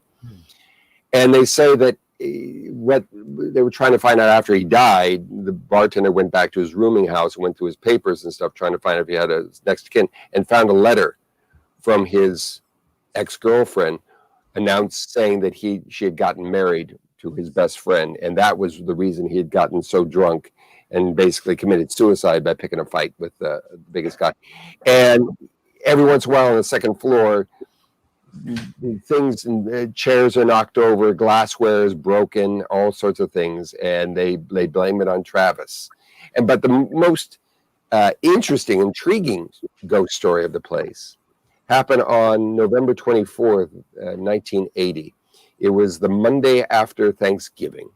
Speaker 9: And they say that what they were trying to find out after he died, the bartender went back to his rooming house and went through his papers and stuff, trying to find out if he had a next of kin, and found a letter from his ex-girlfriend saying that she had gotten married to his best friend, and that was the reason he had gotten so drunk and basically committed suicide by picking a fight with the biggest guy. And every once in a while on the second floor, things and chairs are knocked over, glassware is broken, all sorts of things, and they blame it on Travis. But the most interesting, intriguing ghost story of the place happened on November 24th, 1980. It was the Monday after Thanksgiving,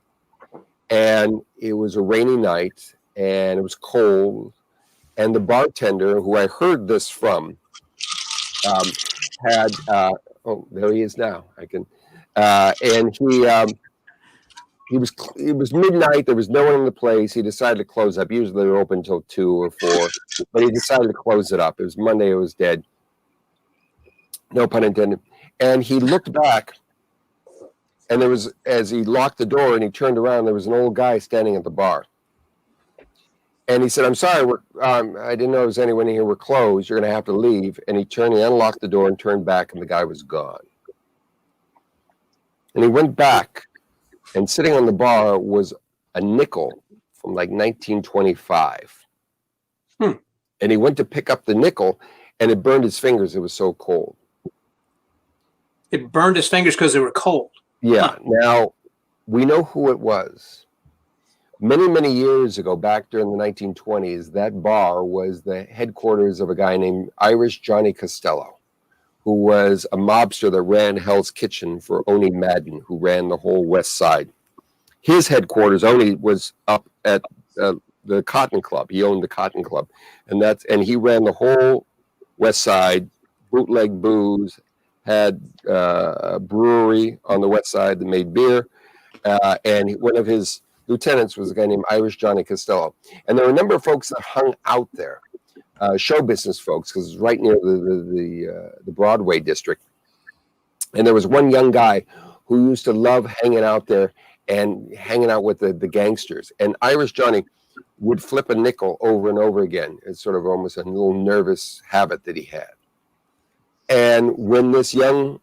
Speaker 9: and it was a rainy night, and it was cold, and the bartender, who I heard this from, had there he is now. And it was midnight. There was no one in the place. He decided to close up. Usually they're open until 2 or 4, but he decided to close it up. It was Monday. It was dead. No pun intended. And he looked back, and as he locked the door and he turned around, there was an old guy standing at the bar. And he said, "I'm sorry, I didn't know there was anyone here. We're closed. You're going to have to leave." And he unlocked the door and turned back, and the guy was gone. And he went back, and sitting on the bar was a nickel from like 1925. And he went to pick up the nickel, and it burned his fingers. It was so cold.
Speaker 2: It burned his fingers because they were cold.
Speaker 9: Yeah. Now, we know who it was. Many, many years ago, back during the 1920s, that bar was the headquarters of a guy named Irish Johnny Costello, who was a mobster that ran Hell's Kitchen for Oni Madden, who ran the whole West Side. His headquarters only was up at the Cotton Club. He owned the Cotton Club, and he ran the whole West Side, bootleg booze, had a brewery on the West Side that made beer, and one of his lieutenants was a guy named Irish Johnny Costello. And there were a number of folks that hung out there, show business folks, because it's right near the Broadway district. And there was one young guy who used to love hanging out there and hanging out with the gangsters. And Irish Johnny would flip a nickel over and over again. It's sort of almost a little nervous habit that he had. And when this young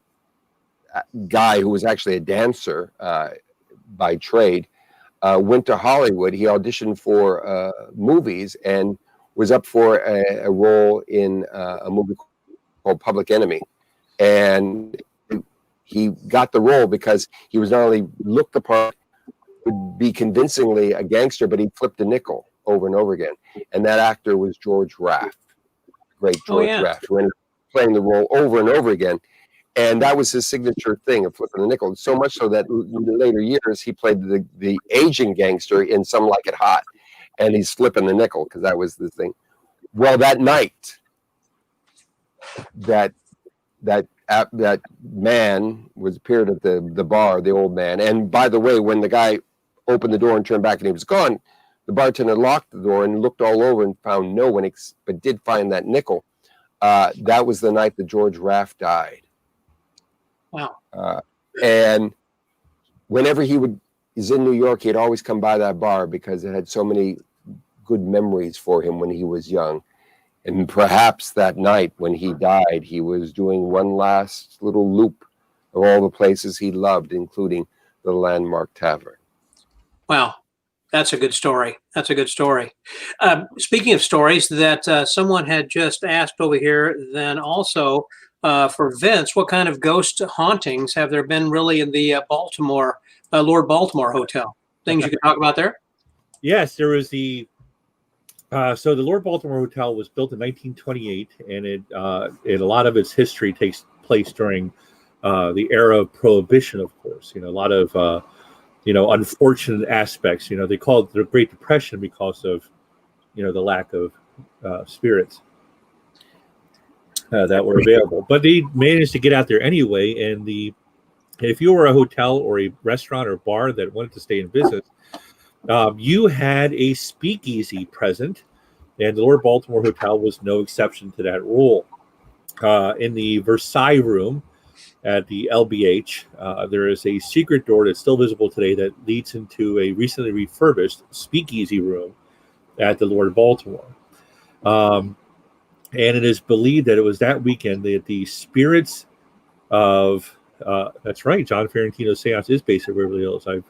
Speaker 9: guy, who was actually a dancer by trade, went to Hollywood, he auditioned for movies and was up for a role in a movie called Public Enemy. And he got the role because he was not only looked the part, would be convincingly a gangster, but he flipped a nickel over and over again. And that actor was George Raft, great George Raft, who ended up playing the role over and over again. And that was his signature thing of flipping the nickel. So much so that in the later years, he played the aging gangster in Some Like It Hot. And he's flipping the nickel because that was the thing. Well, that night, that man appeared at the bar, the old man. And by the way, when the guy opened the door and turned back and he was gone, the bartender locked the door and looked all over and found no one, but did find that nickel. That was the night that George Raft died.
Speaker 2: Wow.
Speaker 9: And whenever he's in New York, he'd always come by that bar because it had so many good memories for him when he was young. And perhaps that night when he died, he was doing one last little loop of all the places he loved, including the Landmark Tavern.
Speaker 2: Wow. That's a good story. That's a good story. Speaking of stories that someone had just asked over here, then also for Vince, what kind of ghost hauntings have there been really in the Baltimore, Lord Baltimore Hotel? Things you can talk about there?
Speaker 8: Yes, there was the so the Lord Baltimore Hotel was built in 1928, and it a lot of its history takes place during the era of Prohibition, of course. A lot of unfortunate aspects. They call it the Great Depression because of the lack of spirits that were available. But they managed to get out there anyway. And if you were a hotel or a restaurant or bar that wanted to stay in business, you had a speakeasy present, and the Lord Baltimore Hotel was no exception to that rule. In the Versailles room at the LBH, there is a secret door that's still visible today that leads into a recently refurbished speakeasy room at the Lord Baltimore. And it is believed that it was that weekend that the spirits of that's right, John Ferrantino's seance is based at Beverly Hills. I've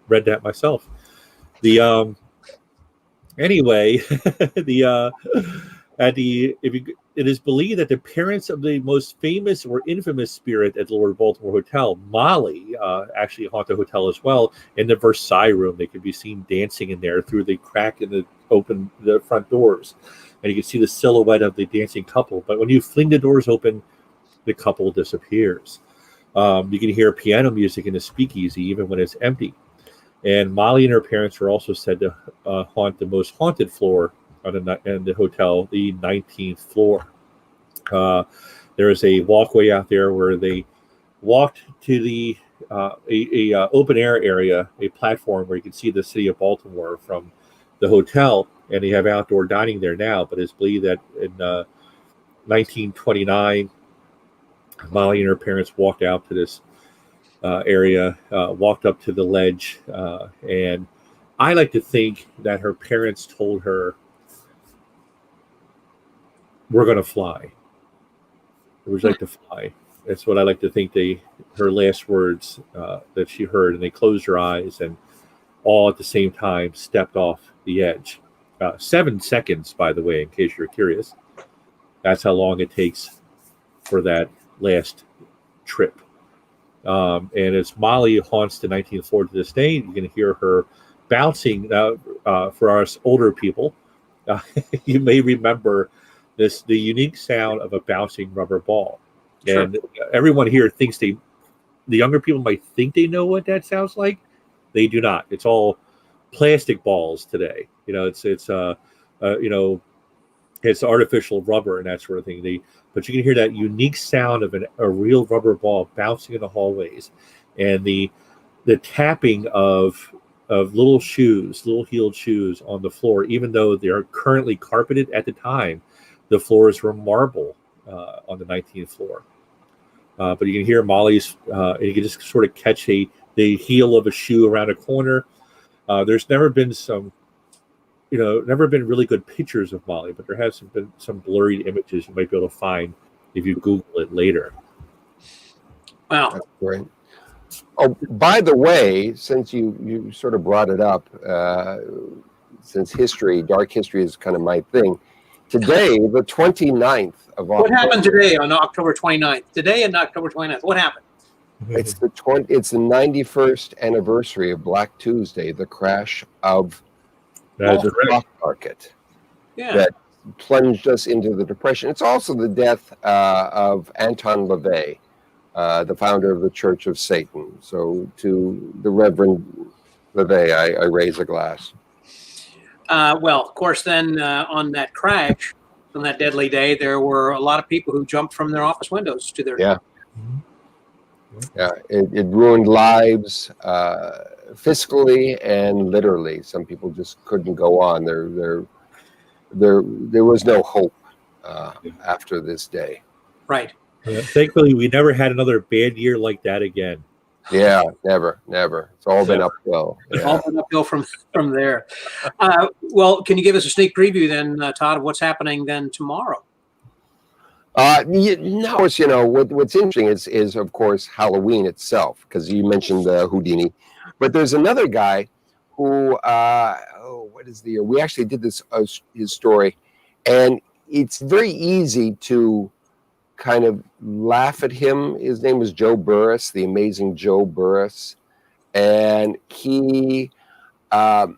Speaker 8: read that myself. Anyway, it is believed that the parents of the most famous or infamous spirit at the Lord Baltimore Hotel, Molly, actually haunt the hotel as well. In the Versailles room, they could be seen dancing in there through the crack in the front doors, and you can see the silhouette of the dancing couple. But when you fling the doors open, the couple disappears. You can hear piano music in the speakeasy even when it's empty. And Molly and her parents were also said to haunt the most haunted floor in the hotel, the 19th floor. There is a walkway out there where they walked to the open air area, a platform where you can see the city of Baltimore from the hotel, and they have outdoor dining there now. But it's believed that in 1929, Molly and her parents walked out to this area, walked up to the ledge, and I like to think that her parents told her, "We're going to fly. Would you like to fly?" That's what I like to think her last words that she heard, and they closed her eyes and all at the same time stepped off the edge. 7 seconds, by the way, in case you're curious. That's how long it takes for that last trip. And as Molly haunts the 19th floor to this day, you can hear her bouncing. For us older people, you may remember the unique sound of a bouncing rubber ball. Sure. And everyone here thinks the younger people might think they know what that sounds like. They do not. It's all plastic balls today. It's artificial rubber and that sort of thing. But you can hear that unique sound of a real rubber ball bouncing in the hallways, and the tapping of little heeled shoes on the floor. Even though they are currently carpeted, at the time, the floors were marble on the 19th floor. But you can hear Molly's, and you can just sort of catch the heel of a shoe around a corner. There's never been really good pictures of Molly, but there has been some blurry images you might be able to find if you Google it later.
Speaker 2: Wow.
Speaker 9: That's great. Oh, by the way, since you sort of brought it up, since dark history is kind of my thing, today, the 29th of October.
Speaker 2: What happened today on October 29th? Today and October 29th, what happened?
Speaker 9: It's the 91st anniversary of Black Tuesday, the crash of the stock market.
Speaker 2: Yeah.
Speaker 9: That plunged us into the Depression. It's also the death of Anton LaVey, the founder of the Church of Satan. So to the Reverend LaVey, I raise a glass.
Speaker 2: Well, of course, then on that crash, on that deadly day, there were a lot of people who jumped from their office windows to their
Speaker 9: Yeah. Yeah, it ruined lives fiscally and literally. Some people just couldn't go on. There was no hope after this day.
Speaker 2: Right.
Speaker 8: Thankfully, we never had another bad year like that again.
Speaker 9: Yeah, never. It's all been uphill. Yeah.
Speaker 2: All been uphill from there. Well, can you give us a sneak preview then, Todd, of what's happening then tomorrow?
Speaker 9: What's interesting is of course Halloween itself, because you mentioned Houdini, but there's another guy who what is the year? We actually did this his story, and it's very easy to kind of laugh at him. His name was Joe Burris, the amazing Joe Burris, and he out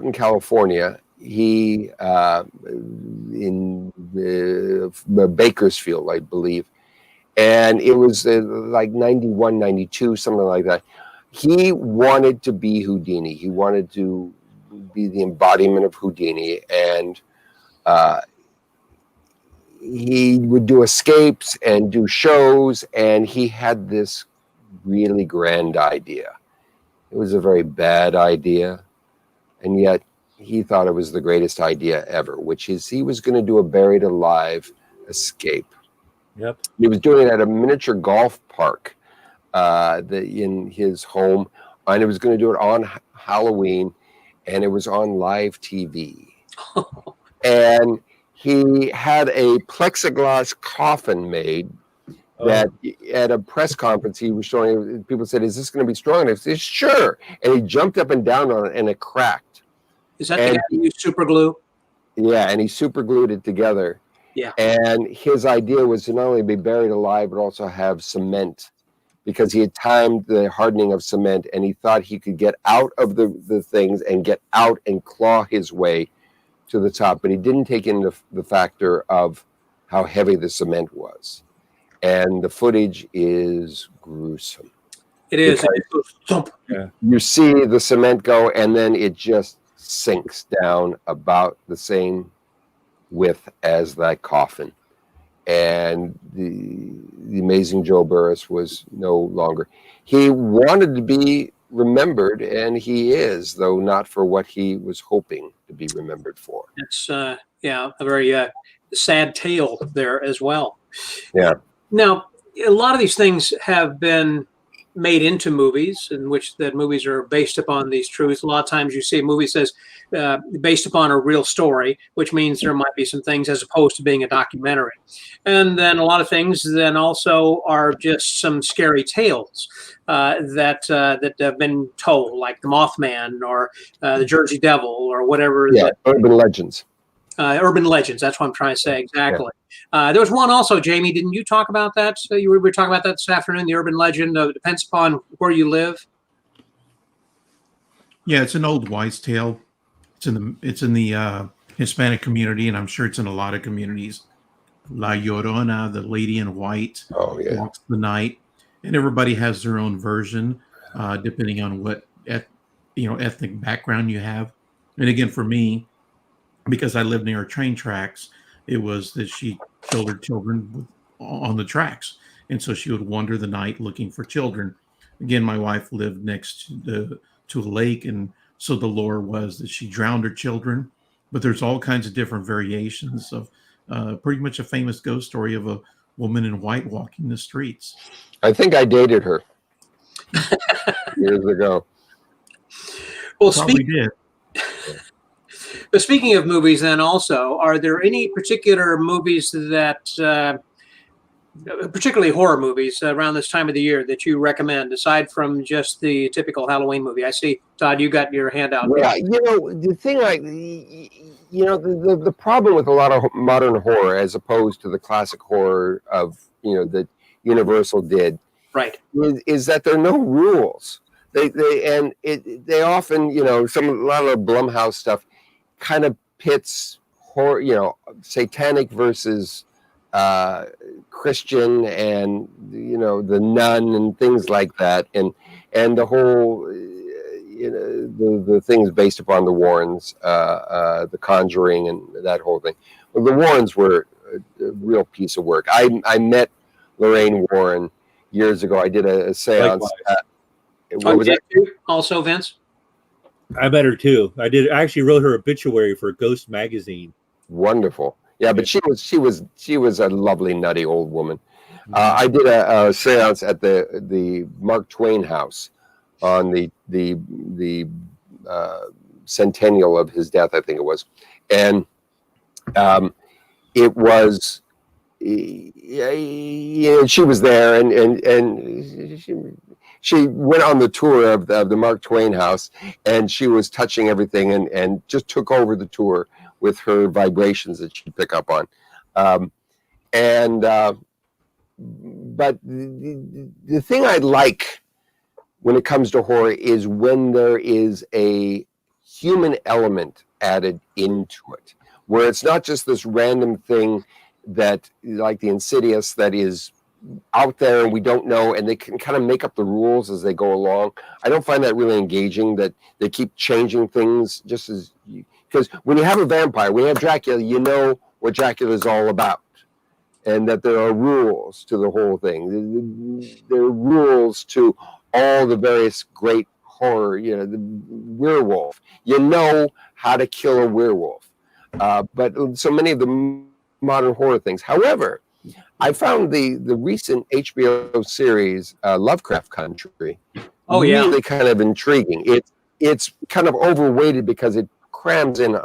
Speaker 9: in California. He in Bakersfield, I believe, and it was like 91, 92, something like that. He wanted to be Houdini. He wanted to be the embodiment of Houdini, and he would do escapes and do shows, and he had this really grand idea. It was a very bad idea, and yet he thought it was the greatest idea ever, which is he was going to do a buried alive escape.
Speaker 8: Yep.
Speaker 9: He was doing it at a miniature golf park in his home, and he was going to do it on Halloween, and it was on live TV. And he had a plexiglass coffin made that at a press conference he was showing. People said, "Is this going to be strong enough?" He said, "Sure." And he jumped up and down on it, and it cracked.
Speaker 2: Is that the guy who used super glue?
Speaker 9: Yeah, and he super glued it together.
Speaker 2: Yeah.
Speaker 9: And his idea was to not only be buried alive, but also have cement, because he had timed the hardening of cement, and he thought he could get out of the things and get out and claw his way to the top. But he didn't take into the factor of how heavy the cement was. And the footage is gruesome.
Speaker 2: It is.
Speaker 8: Yeah.
Speaker 9: You see the cement go, and then it just sinks down about the same width as that coffin. And the amazing Joe Burris was no longer. He wanted to be remembered, and he is, though not for what he was hoping to be remembered for.
Speaker 2: It's a very sad tale there as well.
Speaker 9: Yeah.
Speaker 2: Now, a lot of these things have been made into movies, in which the movies are based upon these truths. A lot of times you see a movie says based upon a real story, which means there might be some things as opposed to being a documentary. And then a lot of things then also are just some scary tales that have been told, like the Mothman or the Jersey Devil or whatever.
Speaker 9: Yeah, urban legends.
Speaker 2: Urban legends. That's what I'm trying to say. Exactly. There was one also, Jamie. Didn't you talk about that? So you were talking about that this afternoon. The urban legend depends upon where you live.
Speaker 4: Yeah, it's an old wise tale. It's in the Hispanic community, and I'm sure it's in a lot of communities. La Llorona, the lady in white, walks the night, and everybody has their own version, depending on what ethnic background you have. And again, for me, because I live near train tracks, it was that she killed her children on the tracks, and so she would wander the night looking for children. Again, my wife lived next to a lake, and so the lore was that she drowned her children. But there's all kinds of different variations of pretty much a famous ghost story of a woman in white walking the streets.
Speaker 9: I think I dated her years ago.
Speaker 2: Well,
Speaker 4: Probably did.
Speaker 2: But speaking of movies, then also, are there any particular movies that, particularly horror movies, around this time of the year that you recommend, aside from just the typical Halloween movie? I see, Todd, you got your hand out.
Speaker 9: Yeah, the thing the problem with a lot of modern horror, as opposed to the classic horror of that Universal did,
Speaker 2: right,
Speaker 9: is that there are no rules. They often a lot of Blumhouse stuff kind of pits horror, satanic versus Christian, and the nun and things like that, and the whole the things based upon the Warrens, the Conjuring, and that whole thing. Well, the Warrens were a real piece of work. I met Lorraine Warren years ago. I did a seance.
Speaker 2: What was that? Also, Vince?
Speaker 8: I met her too. I actually wrote her obituary for Ghost magazine.
Speaker 9: Wonderful. Yeah, but she was a lovely, nutty old woman. I did a seance at the Mark Twain house on the centennial of his death, I think it was, and it was. She was there, and she went on the tour of the Mark Twain house, and she was touching everything, and just took over the tour with her vibrations that she'd pick up on. But the thing I like when it comes to horror is when there is a human element added into it, where it's not just this random thing that, like the Insidious, that is out there and we don't know, and they can kind of make up the rules as they go along. I don't find that really engaging, that they keep changing things just as because when you have a vampire, when you have Dracula, you know what Dracula is all about, and that there are rules to the whole thing. There are rules to all the various great horror, the werewolf. You know how to kill a werewolf. But so many of the modern horror things. However, I found the recent HBO series Lovecraft Country really kind of intriguing. It's kind of overweighted because it crams in,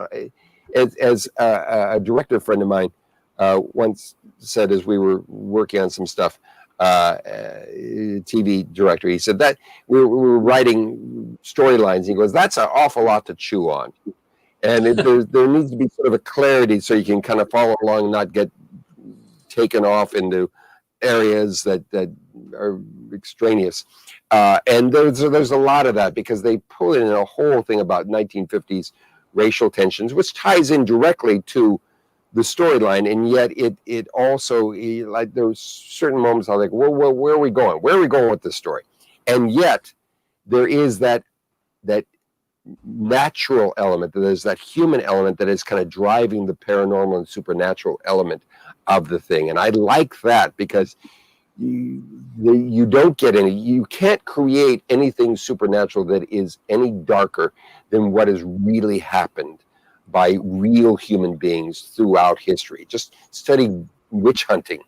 Speaker 9: as a director friend of mine once said as we were working on some stuff, TV director, he said that we were writing storylines. He goes, that's an awful lot to chew on. And there needs to be sort of a clarity so you can kind of follow along and not get taken off into areas that are extraneous. And there's a lot of that because they pull in a whole thing about 1950s racial tensions, which ties in directly to the storyline. And yet it also, like, there's certain moments I was like, where are we going? Where are we going with this story? And yet there is that natural element, there's that human element that is kind of driving the paranormal and supernatural element of the thing. And I like that because you don't get you can't create anything supernatural that is any darker than what has really happened by real human beings throughout history. Just study witch hunting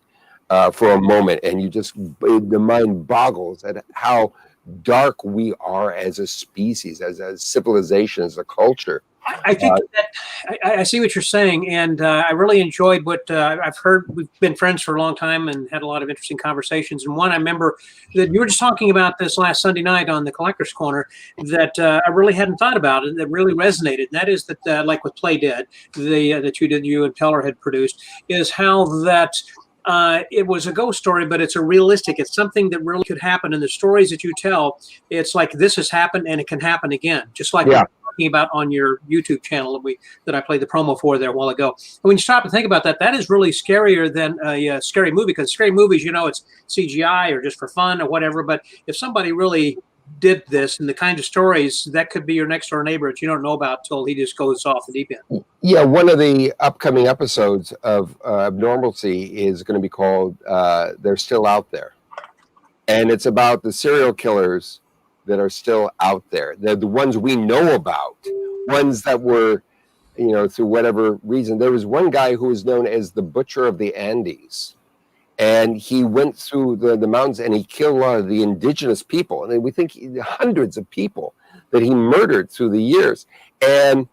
Speaker 9: for a moment, and the mind boggles at how dark we are as a species, as a civilization, as a culture.
Speaker 2: I think I see what you're saying, and I really enjoyed what I've heard. We've been friends for a long time and had a lot of interesting conversations. And one, I remember that you were just talking about this last Sunday night on the Collector's Corner that I really hadn't thought about, and that really resonated. And that is that, like with Play Dead, that you and Teller had produced, is how that it was a ghost story, but it's it's something that really could happen. And the stories that you tell, it's like this has happened and it can happen again, just like we're talking about on your YouTube channel that I played the promo for there a while ago. And when you stop and think about that, that is really scarier than a scary movie, because scary movies, it's CGI or just for fun or whatever. But if somebody really did this and the kind of stories, that could be your next door neighbor that you don't know about till he just goes off the deep end.
Speaker 9: Yeah, one of the upcoming episodes of Abnormalcy is going to be called They're Still Out There. And it's about the serial killers that are still out there. They're the ones we know about, ones that were, through whatever reason. There was one guy who was known as the Butcher of the Andes. And he went through the mountains and he killed a lot of the indigenous people. And we think hundreds of people that he murdered through the years. And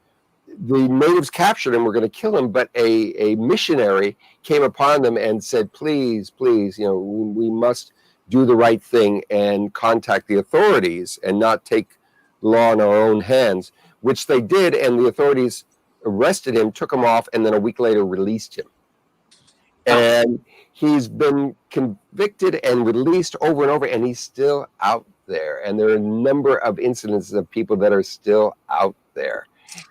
Speaker 9: the natives captured him, were going to kill him. But a missionary came upon them and said, please, we must do the right thing and contact the authorities and not take the law in our own hands, which they did. And the authorities arrested him, took him off, and then a week later released him. And he's been convicted and released over and over, and he's still out there. And there are a number of incidences of people that are still out there.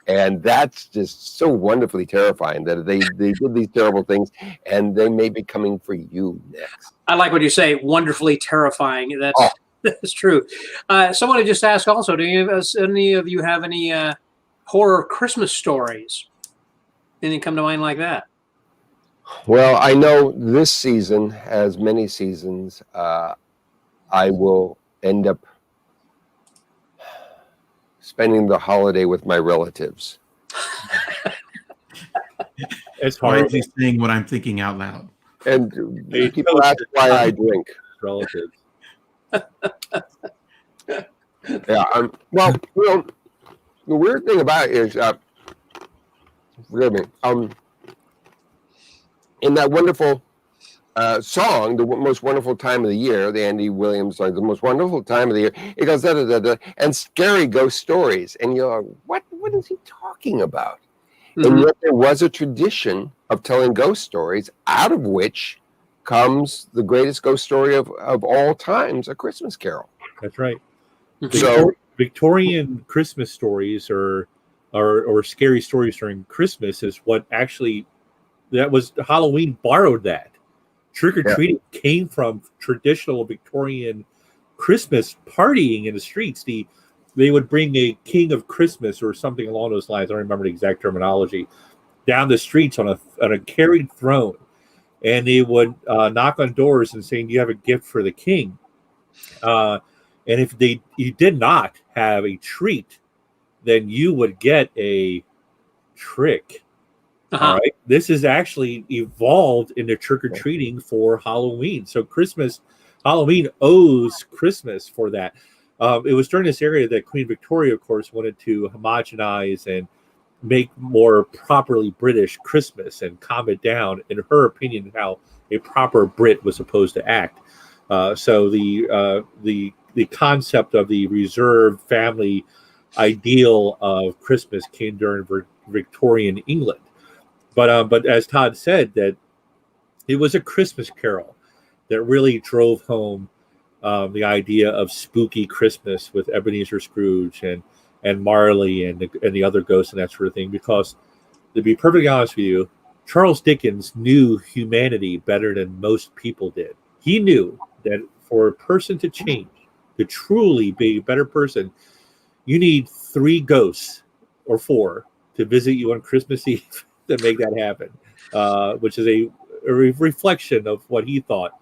Speaker 9: And that's just so wonderfully terrifying that they did these terrible things, and they may be coming for you next.
Speaker 2: I like what you say. Wonderfully terrifying. That's
Speaker 9: Oh.
Speaker 2: that's true. Someone had just asked also, do any of you have any horror Christmas stories? Anything come to mind like that?
Speaker 9: Well, I know this season, as many seasons, I will end up spending the holiday with my relatives.
Speaker 8: It's
Speaker 4: Why
Speaker 8: hard.
Speaker 4: is he saying what I'm thinking out loud?
Speaker 9: And
Speaker 8: Hey,
Speaker 9: people ask why I drink.
Speaker 8: Relatives.
Speaker 9: Yeah, well, the weird thing about it is, forgive me, in that wonderful song, the most wonderful time of the year, the Andy Williams song, the most wonderful time of the year, it goes da da da da, and scary ghost stories, and you're like, what is he talking about?
Speaker 2: Mm-hmm.
Speaker 9: And yet there was a tradition of telling ghost stories, out of which comes the greatest ghost story of all times, A Christmas Carol.
Speaker 8: That's right.
Speaker 9: So
Speaker 8: Victorian Christmas stories or scary stories during Christmas is what actually that was Halloween borrowed that. Trick or treating came from traditional Victorian Christmas partying in the streets. They would bring a king of Christmas or something along those lines. I don't remember the exact terminology. Down the streets on a carried throne, and they would knock on doors and saying, "Do you have a gift for the king?" And if you did not have a treat, then you would get a trick. All right. This is actually evolved into trick-or-treating for Halloween. So Halloween owes Christmas for that. It was during this area that Queen Victoria, of course, wanted to homogenize and make more properly British Christmas and calm it down, in her opinion, how a proper Brit was supposed to act. So the concept of the reserved family ideal of Christmas came during Victorian England. But as Todd said, that it was A Christmas Carol that really drove home the idea of spooky Christmas with Ebenezer Scrooge and Marley and the other ghosts and that sort of thing. Because to be perfectly honest with you, Charles Dickens knew humanity better than most people did. He knew that for a person to change, to truly be a better person, you need 3 ghosts or 4 to visit you on Christmas Eve to make that happen, which is a reflection of what he thought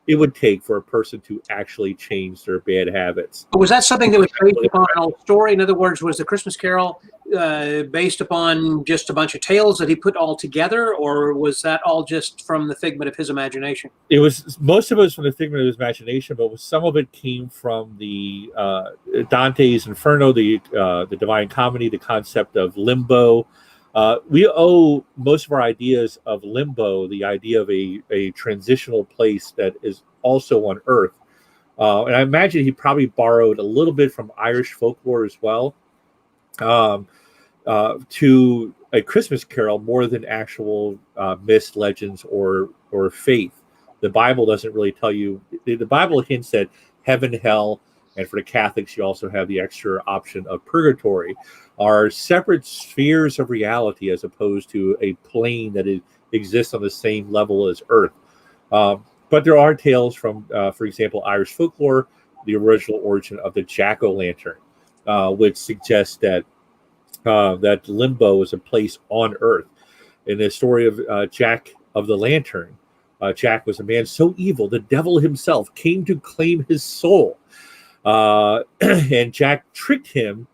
Speaker 8: it would take for a person to actually change their bad habits.
Speaker 2: Was that something that was based upon an old story? In other words, was the Christmas Carol based upon just a bunch of tales that he put all together, or was that all just from the figment of his imagination?
Speaker 8: It was, most of it was from the figment of his imagination, but some of it came from the Dante's Inferno, the Divine Comedy, the concept of limbo. We owe most of our ideas of limbo, the idea of a transitional place that is also on Earth. And I imagine he probably borrowed a little bit from Irish folklore as well, to A Christmas Carol more than actual myths, legends, or faith. The Bible doesn't really tell you. The Bible hints at heaven, hell, and for the Catholics, you also have the extra option of purgatory, are separate spheres of reality as opposed to a plane that exists on the same level as Earth. But there are tales from, for example, Irish folklore, the original origin of the jack-o'-lantern, which suggests that that limbo is a place on Earth. In the story of Jack of the Lantern, Jack was a man so evil, the devil himself came to claim his soul. And Jack tricked him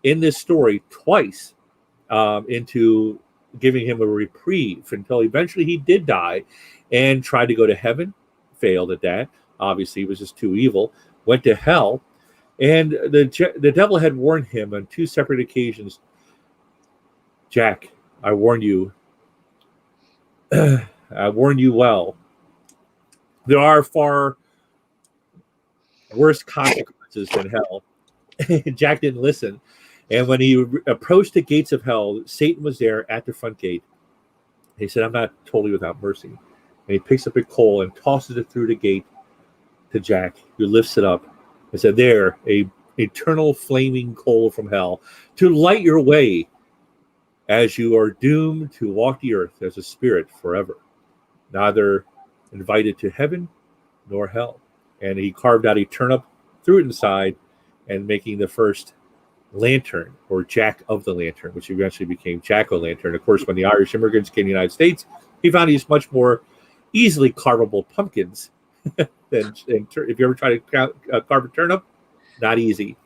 Speaker 8: in this story twice into giving him a reprieve until eventually he did die and tried to go to heaven, failed at that. Obviously, he was just too evil, went to hell. And the devil had warned him on 2 separate occasions, Jack, I warn you. I warn you well. There are far worse consequences than hell. Jack didn't listen. And when he approached the gates of hell, Satan was there at the front gate. He said, I'm not totally without mercy. And he picks up a coal and tosses it through the gate to Jack, who lifts it up and said, there, a eternal flaming coal from hell to light your way as you are doomed to walk the earth as a spirit forever, neither invited to heaven nor hell. And he carved out a turnip, threw it inside, and making the first lantern, or Jack of the Lantern, which eventually became Jack-o'-lantern. Of course, when the Irish immigrants came to the United States, he found these much more easily carvable pumpkins than if you ever try to carve a turnip, not easy.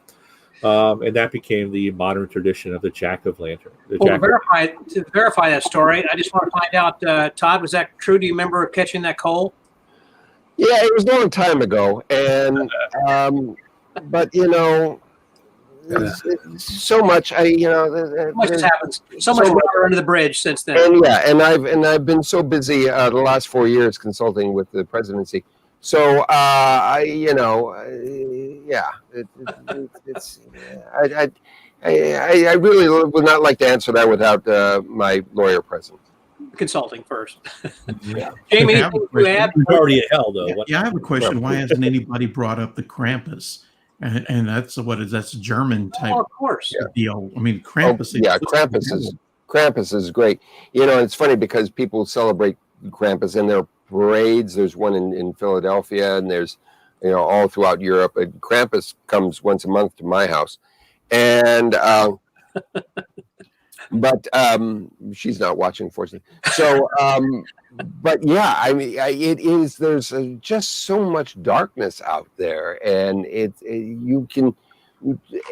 Speaker 8: And that became the modern tradition of the Jack of Lantern.
Speaker 2: To verify that story, I just want to find out, Todd, was that true? Do you remember catching that coal?
Speaker 9: Yeah, it was a long time ago, and but you know, so much.
Speaker 2: So much has happened. So much water under the bridge since then.
Speaker 9: And yeah, and I've been so busy the last 4 years consulting with the presidency. So I really would not like to answer that without my lawyer present.
Speaker 2: Consulting first.
Speaker 9: Yeah.
Speaker 2: Jamie, anything you add?
Speaker 8: He's already at hell, though.
Speaker 4: Yeah, I have a question. Why hasn't anybody brought up the Krampus? And that's that's a German type
Speaker 2: of course.
Speaker 4: deal. I mean, Krampus.
Speaker 9: Krampus is great. You know, it's funny because people celebrate Krampus in their parades. There's one in Philadelphia, and there's all throughout Europe. And Krampus comes once a month to my house, and but she's not watching, fortunately. So, but yeah, I mean, it is. There's just so much darkness out there, and you can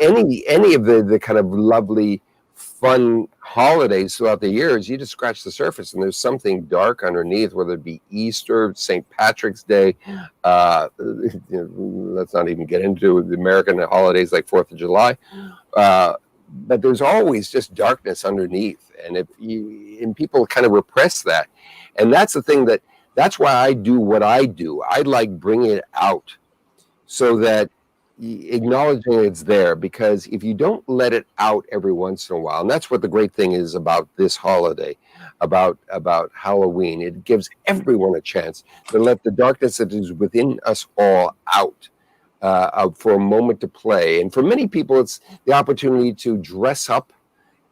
Speaker 9: any of the kind of lovely, fun holidays throughout the years. You just scratch the surface, and there's something dark underneath. Whether it be Easter, St. Patrick's Day, let's not even get into the American holidays like 4th of July. But there's always just darkness underneath, and people kind of repress that, and that's the thing that's why I do what I do. I like bringing it out so that acknowledging it's there, because if you don't let it out every once in a while, and that's what the great thing is about this holiday, about Halloween, it gives everyone a chance to let the darkness that is within us all out. For a moment to play. And for many people, it's the opportunity to dress up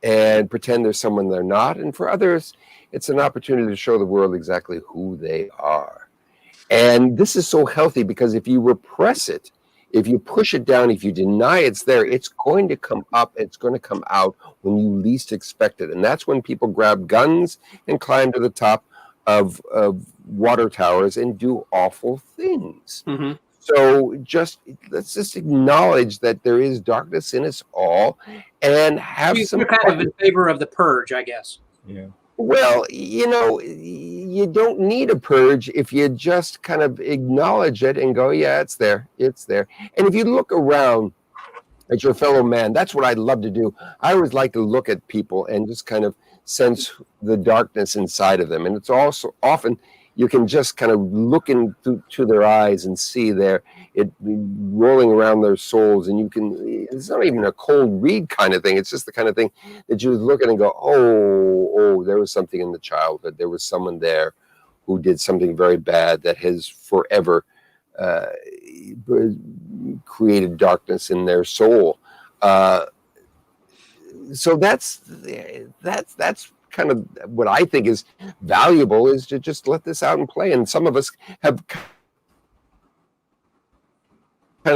Speaker 9: and pretend there's someone they're not. And for others, it's an opportunity to show the world exactly who they are. And this is so healthy, because if you repress it, if you push it down, if you deny it's there, it's going to come up, it's going to come out when you least expect it. And that's when people grab guns and climb to the top of water towers and do awful things. Mm-hmm. So let's just acknowledge that there is darkness in us all, and have some.
Speaker 2: You're kind of in favor of the purge, I guess.
Speaker 8: Yeah.
Speaker 9: Well, you don't need a purge if you just kind of acknowledge it and go, yeah, it's there, it's there. And if you look around at your fellow man, that's what I love to do. I always like to look at people and just kind of sense the darkness inside of them, and it's also often. You can just kind of look into their eyes and see it rolling around their souls, and it's not even a cold read kind of thing. It's just the kind of thing that you look at and go, oh, there was something in the childhood. There was someone there who did something very bad that has forever created darkness in their soul. So that's kind of what I think is valuable, is to just let this out and play. And some of us have kind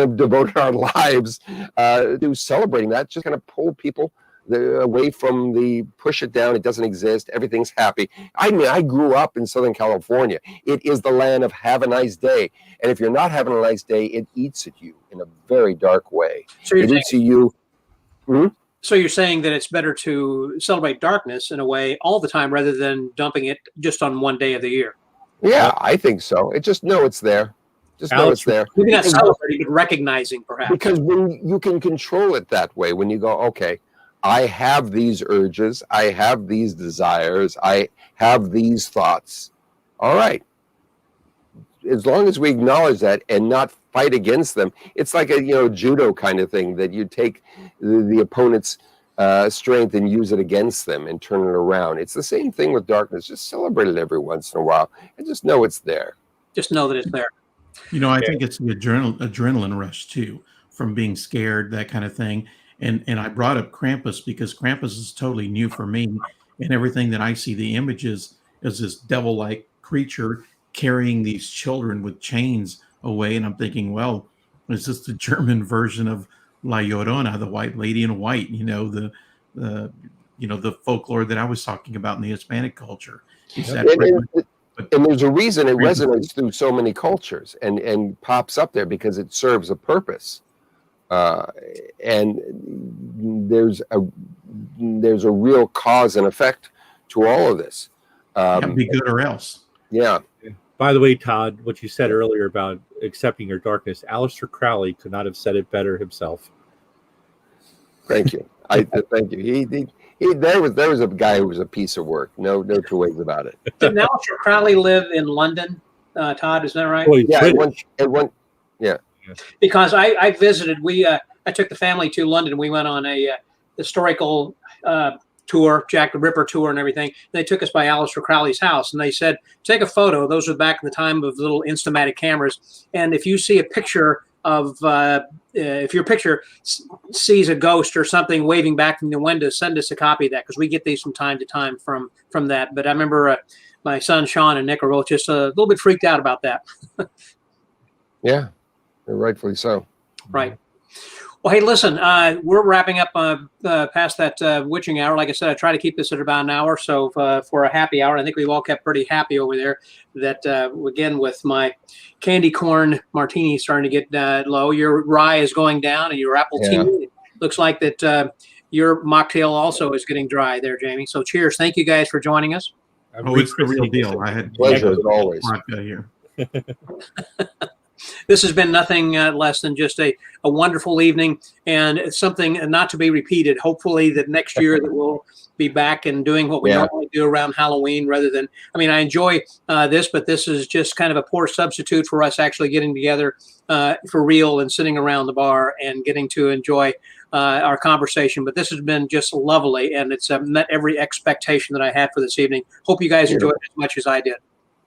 Speaker 9: of devoted our lives to celebrating that, just kind of pull people away from the push it down, it doesn't exist, everything's happy. I mean, I grew up in Southern California. It is the land of have a nice day. And if you're not having a nice day, it eats at you in a very dark way. So it eats at you. Hmm?
Speaker 2: So you're saying that it's better to celebrate darkness in a way all the time rather than dumping it just on one day of the year?
Speaker 9: Yeah, I think so. Just know it's there. Just know it's there.
Speaker 2: Maybe not celebrating, but recognizing, perhaps.
Speaker 9: Because when you can control it that way, when you go, okay, I have these urges, I have these desires, I have these thoughts. All right. As long as we acknowledge that and not fight against them, it's like a judo kind of thing, that you take the opponent's strength and use it against them and turn it around. It's the same thing with darkness. Just celebrate it every once in a while and just know it's there.
Speaker 2: Just know that it's there.
Speaker 4: I think it's the adrenaline rush too, from being scared, that kind of thing. And I brought up Krampus because Krampus is totally new for me, and everything that I see the images is this devil-like creature carrying these children with chains away, and I'm thinking, well, is this the German version of La Llorona, the White Lady in White? The folklore that I was talking about in the Hispanic culture.
Speaker 9: And there's a reason it resonates through so many cultures and pops up there, because it serves a purpose. And there's a real cause and effect to all of this.
Speaker 4: Be good or else.
Speaker 9: Yeah.
Speaker 8: By the way, Todd, what you said earlier about accepting your darkness, Aleister Crowley could not have said it better himself.
Speaker 9: Thank you. Thank you. There was a guy who was a piece of work. No two ways about it.
Speaker 2: Didn't Aleister Crowley live in London, Todd? Is that right?
Speaker 8: Well,
Speaker 9: Yeah.
Speaker 2: Because I visited. I took the family to London. We went on a historical tour, Jack the Ripper tour, and everything. And they took us by Aleister Crowley's house, and they said, "Take a photo." Those were back in the time of little Instamatic cameras. And if you see a picture of, if your picture sees a ghost or something waving back from the window, send us a copy of that, because we get these from time to time from that. But I remember my son Sean and Nick are both just a little bit freaked out about that.
Speaker 9: Yeah, rightfully so.
Speaker 2: Right. Well, hey, listen, we're wrapping up past that witching hour. Like I said, I try to keep this at about an hour. So for a happy hour, I think we've all kept pretty happy over there. That, again, with my candy corn martini starting to get low, your rye is going down and your apple tea. Looks like that your mocktail also is getting dry there, Jamie. So cheers. Thank you guys for joining us.
Speaker 4: It's the real deal. I had
Speaker 9: pleasure as always.
Speaker 4: Here.
Speaker 2: This has been nothing less than just a wonderful evening, and it's something not to be repeated. Hopefully that next year that we'll be back and doing what we normally do around Halloween, rather than, I enjoy this, but this is just kind of a poor substitute for us actually getting together for real and sitting around the bar and getting to enjoy our conversation. But this has been just lovely, and it's met every expectation that I had for this evening. Hope you guys enjoyed it as much as I did.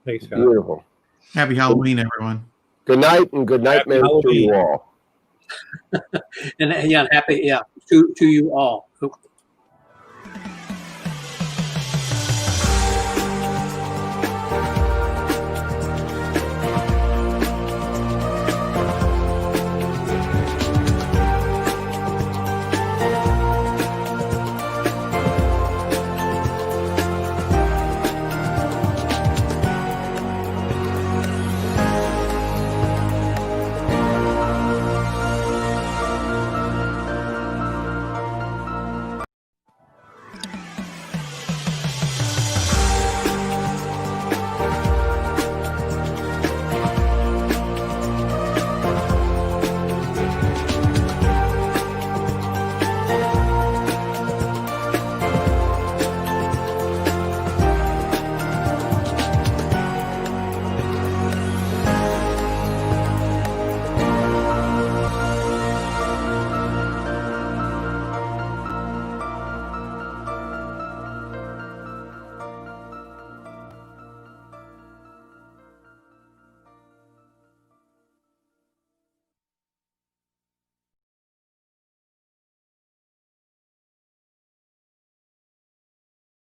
Speaker 8: Thanks, guys.
Speaker 9: Beautiful.
Speaker 4: Happy Halloween, everyone.
Speaker 9: Good night, and good nightmares to you all.
Speaker 2: And happy to you all.